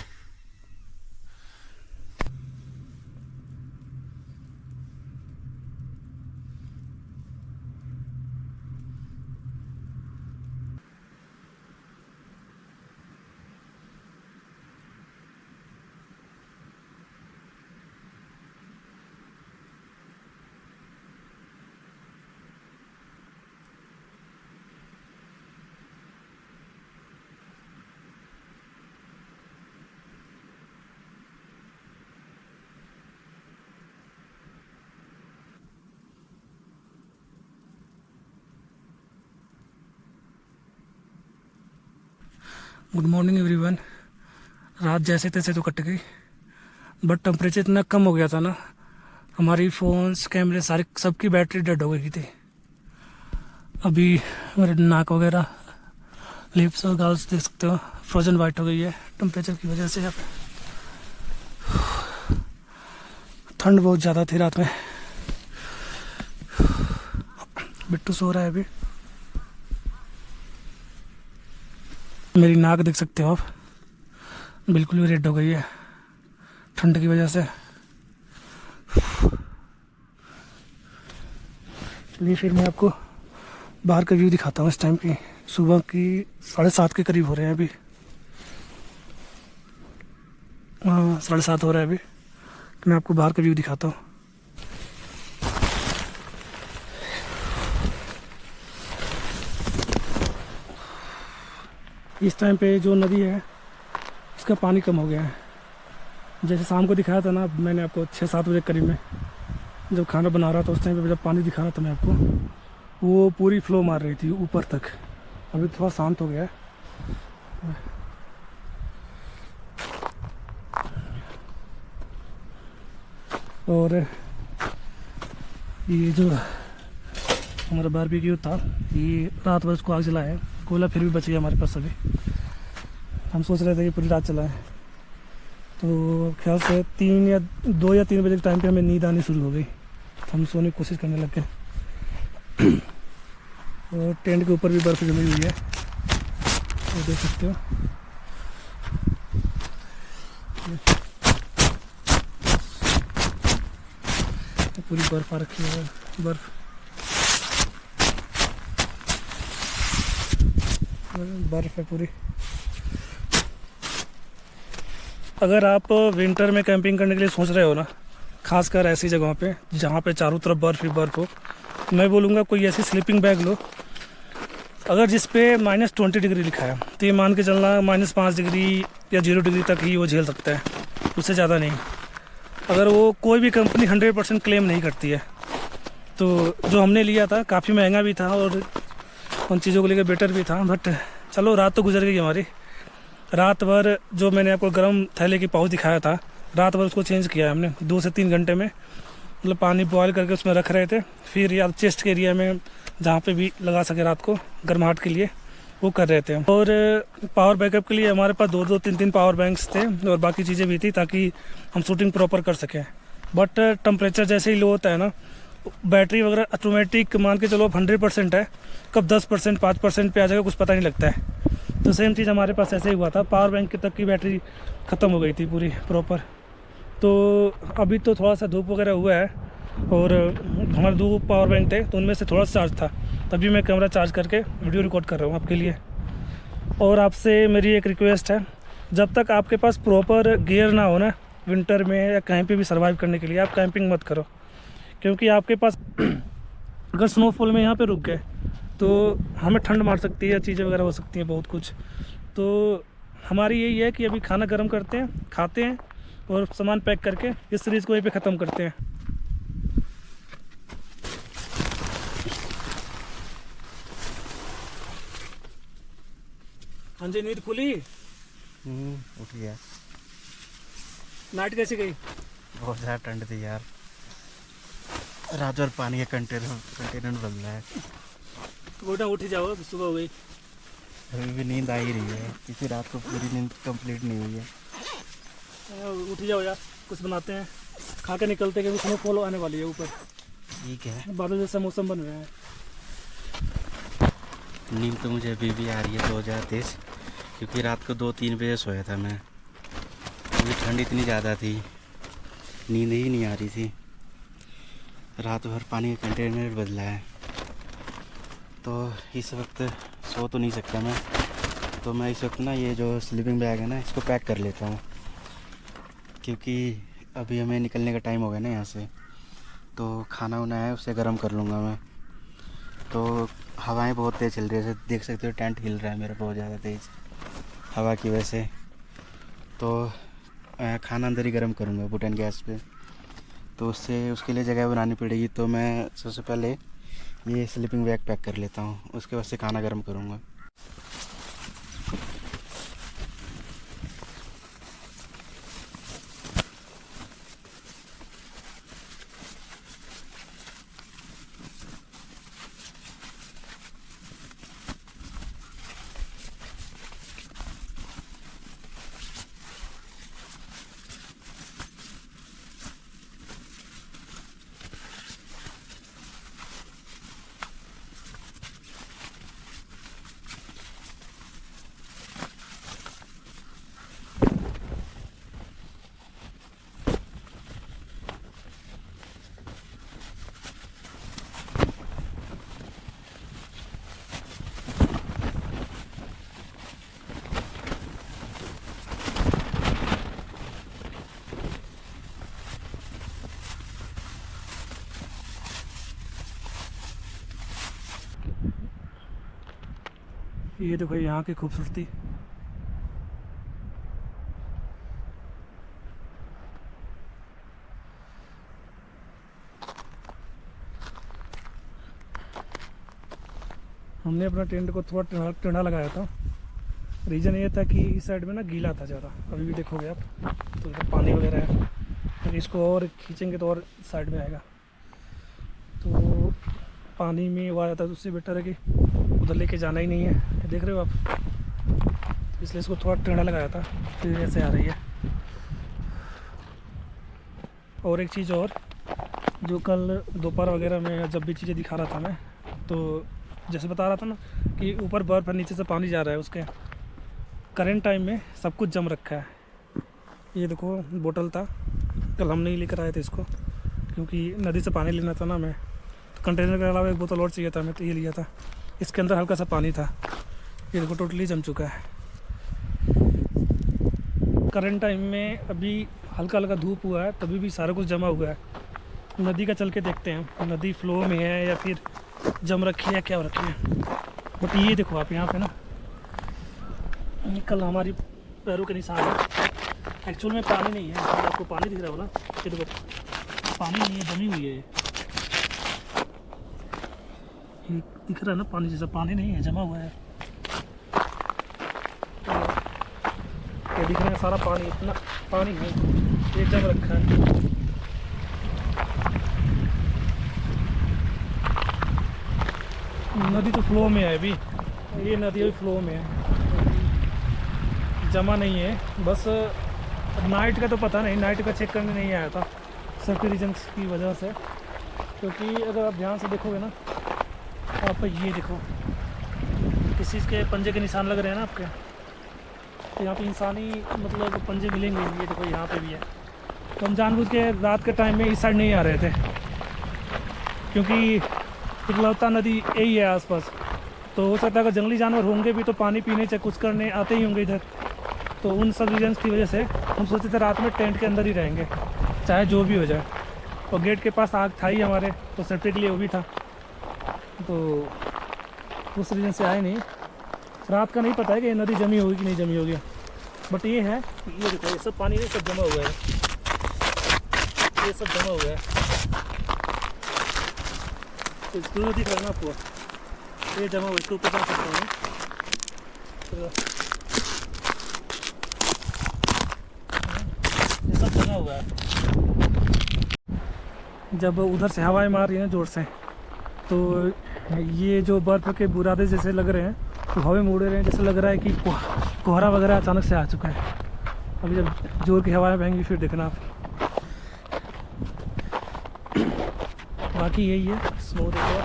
Good morning everyone. रात जैसे तैसे तो कट गई, बट टेम्परेचर इतना कम हो गया था ना, हमारी फ़ोन्स कैमरे सारे सबकी बैटरी डेड हो गई थी। अभी मेरे नाक वगैरह, लिप्स और गाल्स देख सकते हो फ्रोजन वाइट हो गई है टेम्परेचर की वजह से। यहाँ पे ठंड बहुत ज़्यादा थी रात में। बिट्टू सो रहा है अभी। मेरी नाक देख सकते हो आप, बिल्कुल भी रेड हो गई है ठंड की वजह से। चलिए फिर मैं आपको बाहर का व्यू दिखाता हूँ। इस टाइम की सुबह की 7:30 के करीब हो रहे हैं अभी। हाँ 7:30 हो रहा है अभी। तो मैं आपको बाहर का व्यू दिखाता हूँ। इस टाइम पे जो नदी है उसका पानी कम हो गया है। जैसे शाम को दिखाया था ना मैंने आपको 6-7 बजे करीब में जब खाना बना रहा था, उस टाइम पे जब पानी दिखा रहा था मैं आपको, वो पूरी फ्लो मार रही थी ऊपर तक। अभी थोड़ा शांत हो गया है। और ये जो हमारा बारबेक्यू था, ये रात भर उसको आग जलाया है, कोयला फिर भी बच गया हमारे पास। अभी हम सोच रहे थे कि पूरी रात चलाएं, तो ख्याल से 2 या 3 बजे के टाइम पे हमें नींद आनी शुरू हो गई। तो हम सोने की कोशिश करने लग गए। और टेंट के ऊपर भी बर्फ़ जमी हुई है, तो देख सकते हो। तो पूरी बर्फ़ आ रखी है, बर्फ़ है पूरी। अगर आप विंटर में कैंपिंग करने के लिए सोच रहे हो ना, खासकर ऐसी जगहों पे जहाँ पे चारों तरफ बर्फ़ ही बर्फ़ हो, मैं बोलूँगा कोई ऐसी स्लीपिंग बैग लो अगर जिस पे -20 डिग्री लिखा है तो ये मान के चलना -5 डिग्री या 0 डिग्री तक ही वो झेल सकता है, उससे ज़्यादा नहीं। अगर वो कोई भी कंपनी 100% क्लेम नहीं करती है। तो जो हमने लिया था काफ़ी महंगा भी था और उन चीज़ों को लेकर बेटर भी था, बट चलो रात तो गुजर गई हमारी। रात भर जो मैंने आपको गर्म थैले की पाउच दिखाया था, रात भर उसको चेंज किया है हमने 2 से 3 घंटे में। मतलब पानी बॉयल करके उसमें रख रहे थे, फिर यार चेस्ट के एरिया में जहाँ पे भी लगा सके रात को गर्माहट के लिए वो कर रहे थे। और पावर बैकअप के लिए हमारे पास 2-2, 3-3 पावर बैंक्स थे और बाकी चीज़ें भी थी ताकि हम शूटिंग प्रॉपर कर सकें। बट टेम्परेचर जैसे ही लो होता है ना, बैटरी वगैरह ऑटोमेटिक मान के चलो 100% है, कब 10% 5% पे आ जाएगा कुछ पता नहीं लगता है। तो सेम चीज़ हमारे पास ऐसे ही हुआ था, पावर बैंक तक की बैटरी ख़त्म हो गई थी पूरी प्रॉपर। तो अभी तो थोड़ा सा धूप वगैरह हुआ है और हमारे 2 पावर बैंक थे तो उनमें से थोड़ा सा चार्ज था, तभी मैं कैमरा चार्ज करके वीडियो रिकॉर्ड कर रहा हूँ आपके लिए। और आपसे मेरी एक रिक्वेस्ट है, जब तक आपके पास प्रॉपर गियर ना हो ना विंटर में या कहीं पे भी सर्वाइव करने के लिए, आप कैंपिंग मत करो। क्योंकि आपके पास अगर स्नोफॉल में यहाँ पे रुक गए तो हमें ठंड मार सकती है, चीज़ें वगैरह हो सकती हैं बहुत कुछ। तो हमारी यही है कि अभी खाना गर्म करते हैं, खाते हैं और सामान पैक करके इस सीरीज़ को यहीं पे ख़त्म करते हैं। हाँ जी, नींद खुली? उठ गया। नाइट कैसी गई? बहुत ज़्यादा ठंड थी यार। रात और पानी का कंटेनर बदल रहा है। गोटा उठ ही जाओ, अब सुबह हो गई। अभी भी नींद आ ही रही है क्योंकि रात को पूरी नींद कंप्लीट नहीं हुई है। उठ ही जाओ यार, कुछ बनाते हैं, खा के निकलते हैं क्योंकि स्नोफॉल आने वाली है ऊपर। ठीक है। बादल जैसा मौसम बन रहा है। नींद तो मुझे अभी भी आ रही है 2023, क्योंकि रात को 2-3 बजे सोया था मैं। अभी ठंड इतनी ज़्यादा थी, नींद ही नहीं आ रही थी। रात भर पानी का कंटेनर बदला है तो इस वक्त सो तो नहीं सकता मैं। तो मैं इस वक्त ना ये जो स्लीपिंग बैग है ना इसको पैक कर लेता हूँ, क्योंकि अभी हमें निकलने का टाइम हो गया ना यहाँ से। तो खाना वाना है उसे गर्म कर लूँगा मैं। तो हवाएं बहुत तेज़ चल रही है, जैसे देख सकते हो टेंट हिल रहा है मेरा बहुत ज़्यादा तेज़ हवा की वजह से। तो खाना अंदर ही गर्म करूँगा बुटन गैस पे, तो उसके लिए जगह बनानी पड़ेगी। तो मैं सबसे पहले ये स्लीपिंग बैग पैक कर लेता हूँ, उसके बाद से खाना गर्म करूँगा। ये देखो यहाँ की खूबसूरती। हमने अपना टेंट को थोड़ा टेढ़ा लगाया था, रीज़न ये था कि इस साइड में ना गीला था ज़्यादा। अभी भी देखोगे आप तो इधर पानी वगैरह है, तो इसको और खींचेंगे तो और साइड में आएगा। तो पानी में वो आ जाता है, तो उससे बेटर है कि उधर लेके जाना ही नहीं है। देख रहे हो आप, इसलिए इसको थोड़ा टेढ़ा लगाया था, फिर ऐसे आ रही है। और एक चीज़ और, जो कल दोपहर वगैरह में जब भी चीज़ें दिखा रहा था मैं, तो जैसे बता रहा था ना कि ऊपर बर्फ़ है, नीचे से पानी जा रहा है, उसके करंट टाइम में सब कुछ जम रखा है। ये देखो बोतल था, कल हम नहीं लेकर आए थे इसको, क्योंकि नदी से पानी लेना था ना मैं, तो कंटेनर के अलावा एक बोतल और चाहिए था, मैं तो ये लिया था। इसके अंदर हल्का सा पानी था, ये देखो टोटली जम चुका है। करंट टाइम में अभी हल्का हल्का धूप हुआ है, तभी भी सारा कुछ जमा हुआ है। नदी का चल के देखते हैं, नदी फ्लो में है या फिर जम रखी है, क्या हो रखी है। बट ये देखो आप यहाँ पे ना निकल हमारी पैरों के निशान है। एक्चुअल में पानी नहीं है, आपको पानी दिख रहा होगा, ये देखो पानी नहीं है, जमी हुई है ये दिख रहा है ना, पानी जैसा पानी नहीं है, जमा हुआ है। ये दिख रहा है सारा पानी, इतना पानी है, एक जम रखा है। नदी तो फ्लो में है अभी, ये नदी अभी फ्लो में है, जमा नहीं है। बस नाइट का तो पता नहीं, नाइट का चेक करने नहीं आया था सेफ्टी रीजन्स की वजह से, क्योंकि अगर आप ध्यान से देखोगे ना, आप ये देखो किसी के पंजे के निशान लग रहे हैं ना आपके, तो यहाँ पे इंसानी मतलब पंजे मिलेंगे, ये देखो यहाँ पे भी है। तो हम जानबूझ के रात के टाइम में इस साइड नहीं आ रहे थे, क्योंकि इकलौता नदी यही है आसपास, तो हो सकता है अगर जंगली जानवर होंगे भी तो पानी पीने चाहे कुछ करने आते ही होंगे इधर, तो उन सब रीजन्स की वजह से हम सोचे थे रात में टेंट के अंदर ही रहेंगे, चाहे जो भी हो जाए। और गेट के पास आग था ही हमारे, तो सेफ्टी के लिए वो भी था, तो उस रीजन से आए नहीं। रात का नहीं पता है कि ये नदी जमी होगी कि नहीं जमी होगी, बट ये है, ये देखो ये सब पानी सब जमा हुआ है, ये सब जमा हुआ है, तो इसको दिख रहा है ना आपको, ये जमा हुआ, इसके ऊपर जा सकता हूँ। ये सब जमा हुआ है। जब उधर से हवाएं मार रही हैं ज़ोर से, तो ये जो बर्फ़ के बुरादे जैसे लग रहे हैं, तो हवा में उड़ रहे हैं, जैसे लग रहा है कि कोहरा वगैरह अचानक से आ चुका है। अभी जब जोर की हवाएं बहेंगी फिर देखना आप। बाकी यही है, स्नो देखो।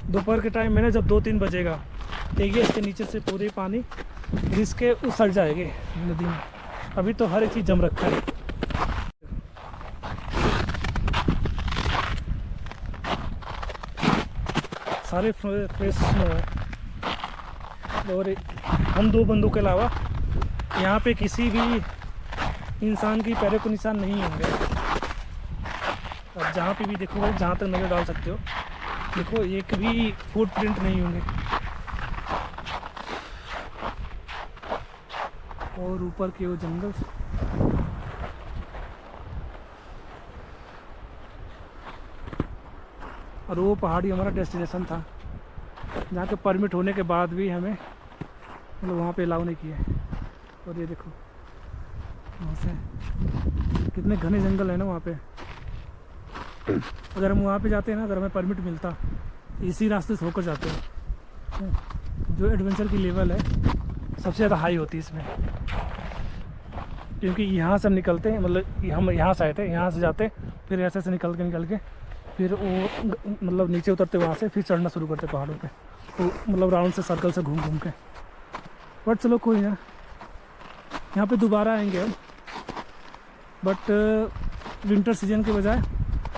दोपहर के टाइम में ना जब 2-3 बजेगा, देखिए इसके नीचे से पूरे पानी रिस के उस साइड जाएंगे नदी में। अभी तो हर एक चीज़ जम रखा है। सारे फ्रेश स्नो है, और हम 2 बंदों के अलावा यहाँ पे किसी भी इंसान की पैरों के निशान नहीं होंगे। अब जहाँ पे भी देखोगे, जहाँ तक नज़र डाल सकते हो, देखो एक भी फुटप्रिंट नहीं होंगे। और ऊपर के वो जंगल, और वो पहाड़ी हमारा डेस्टिनेशन था, जहाँ के परमिट होने के बाद भी हमें मतलब वहाँ पे अलाउ नहीं किया। और ये देखो वहाँ से कितने घने जंगल है ना वहाँ पे। अगर हम वहाँ पे जाते हैं ना, अगर हमें परमिट मिलता, इसी रास्ते से होकर जाते हैं। जो एडवेंचर की लेवल है सबसे ज़्यादा हाई होती है इसमें, क्योंकि यहाँ से हम निकलते हैं, मतलब हम यहाँ से आए थे, यहाँ से जाते, फिर ऐसे से निकल के फिर वो मतलब नीचे उतरते, वहाँ से फिर चढ़ना शुरू करते पहाड़ों पे, तो मतलब राउंड से सर्कल से घूम के। बट चलो कोई ना, यहाँ पे दोबारा आएंगे हम, बट विंटर सीजन के बजाय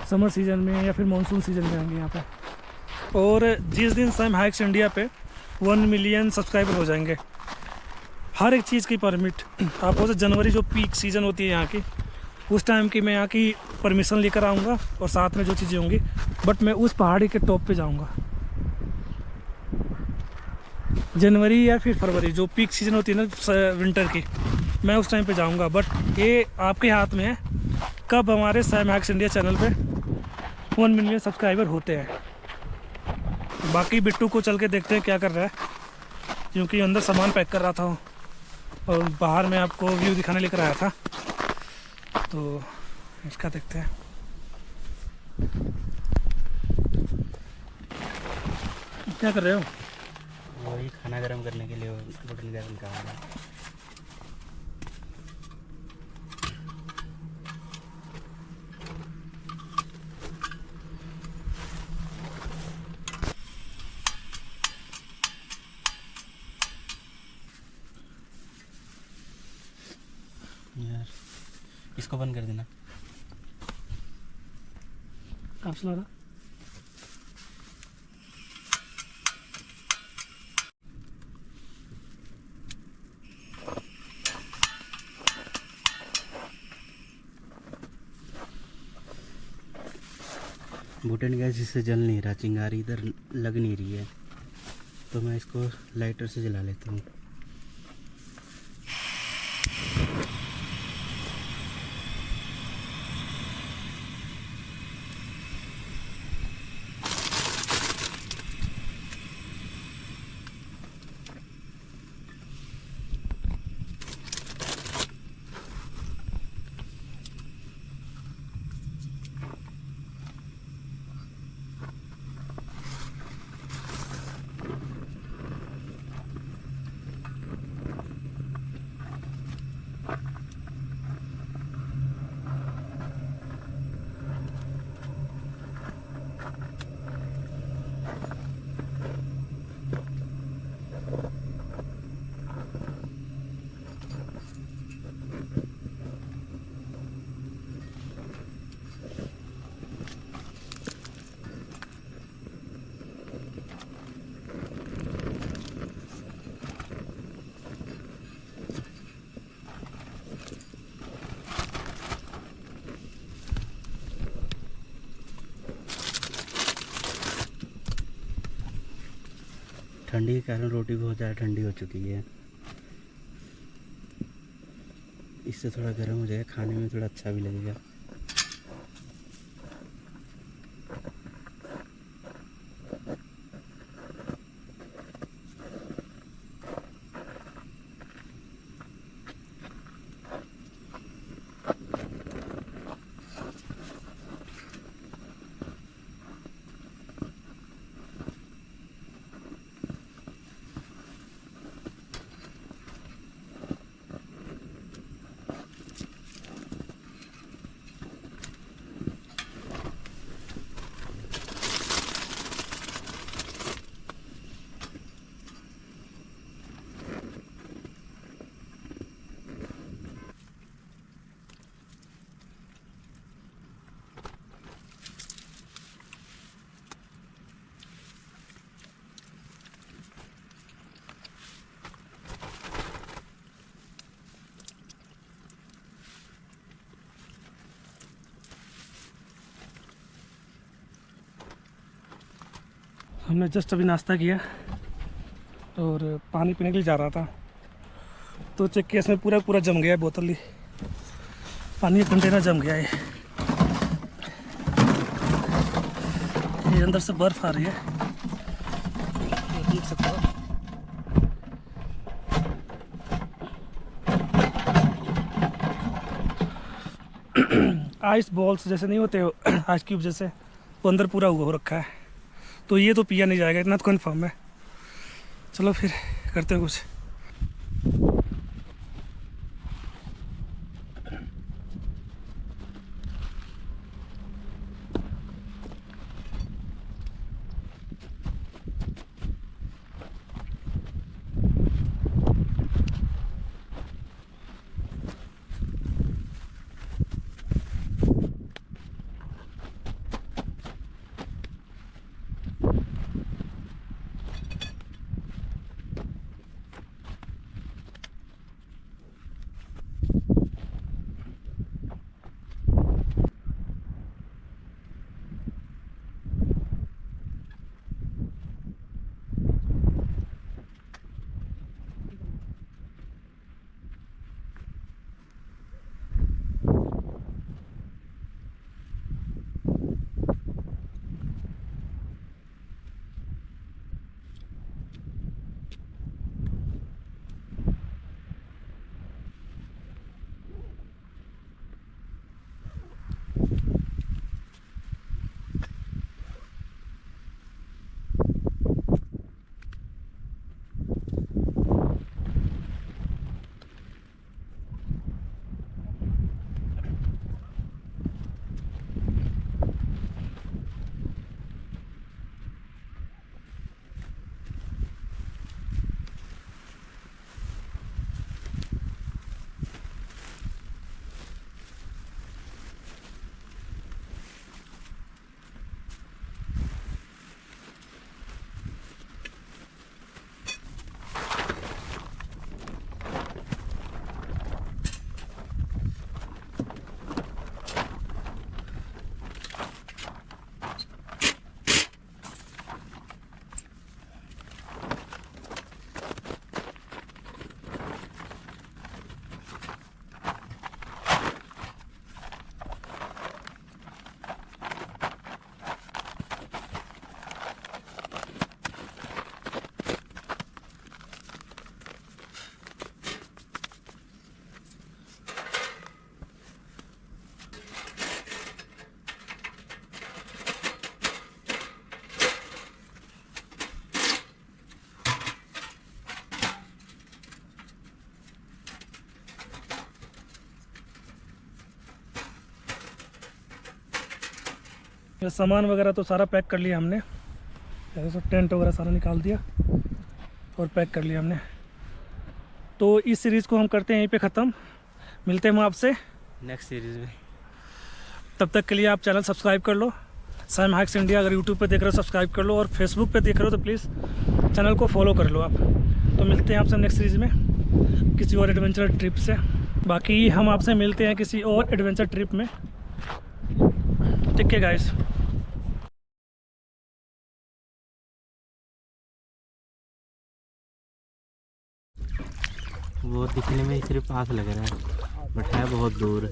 समर सीजन में या फिर मानसून सीजन में आएंगे यहाँ पे। और जिस दिन सैम हाइक्स इंडिया पे 1 मिलियन सब्सक्राइबर हो जाएंगे, हर एक चीज़ की परमिट आपको, से जनवरी जो पीक सीज़न होती है यहाँ की, उस टाइम की मैं यहाँ की परमिशन लेकर आऊँगा, और साथ में जो चीज़ें होंगी, बट मैं उस पहाड़ी के टॉप पे जाऊँगा। जनवरी या फिर फरवरी जो पीक सीज़न होती है ना विंटर की, मैं उस टाइम पे जाऊँगा। बट ये आपके हाथ में है कब हमारे सैम हाइक्स इंडिया चैनल पे 1 मिलियन सब्सक्राइबर होते हैं। बाकी बिट्टू को चल के देखते हैं क्या कर रहा है, क्योंकि अंदर सामान पैक कर रहा था और बाहर में आपको व्यू दिखाने लेकर आया था, तो इसका देखते हैं। क्या कर रहे हो? वही खाना गर्म करने के लिए बटन गर्म का है। यार इसको बंद कर देना। कहाँ चला रहा? बुटेन गैस इससे जल नहीं रहा, चिंगारी इधर लग नहीं रही है, तो मैं इसको लाइटर से जला लेता हूँ। ठंडी के कारण रोटी बहुत ज़्यादा ठंडी हो चुकी है, इससे थोड़ा गर्म हो जाएगा, खाने में थोड़ा अच्छा भी लगेगा। हमने जस्ट अभी नाश्ता किया और पानी पीने के लिए जा रहा था, तो चेक किया इसमें पूरा पूरा जम गया है, बोतल ही पानी का कंटेनर जम गया है। ये अंदर से बर्फ़ आ रही है, ये देख सकते हो। आइस बॉल्स जैसे नहीं होते, आइस क्यूब जैसे, वो अंदर पूरा हुआ हो रखा है, तो ये तो पिया नहीं जाएगा, इतना तो कन्फर्म है। चलो फिर करते हैं कुछ। ये सामान वगैरह तो सारा पैक कर लिया हमने, जैसे टेंट वगैरह सारा निकाल दिया और पैक कर लिया हमने। तो इस सीरीज़ को हम करते हैं यहीं पे ख़त्म। मिलते हैं हम आपसे नेक्स्ट सीरीज़ में। तब तक के लिए आप चैनल सब्सक्राइब कर लो, सैम हाइक्स इंडिया। अगर यूट्यूब पे देख रहे हो सब्सक्राइब कर लो, और फेसबुक पे देख रहे हो तो प्लीज़ चैनल को फॉलो कर लो आप। तो मिलते हैं आपसे नेक्स्ट सीरीज़ में किसी और एडवेंचर ट्रिप से। बाकी हम आपसे मिलते हैं किसी और एडवेंचर ट्रिप में। ठीक है गाइस। वो दिखने में सिर्फ पास लग रहा है बट है बहुत दूर।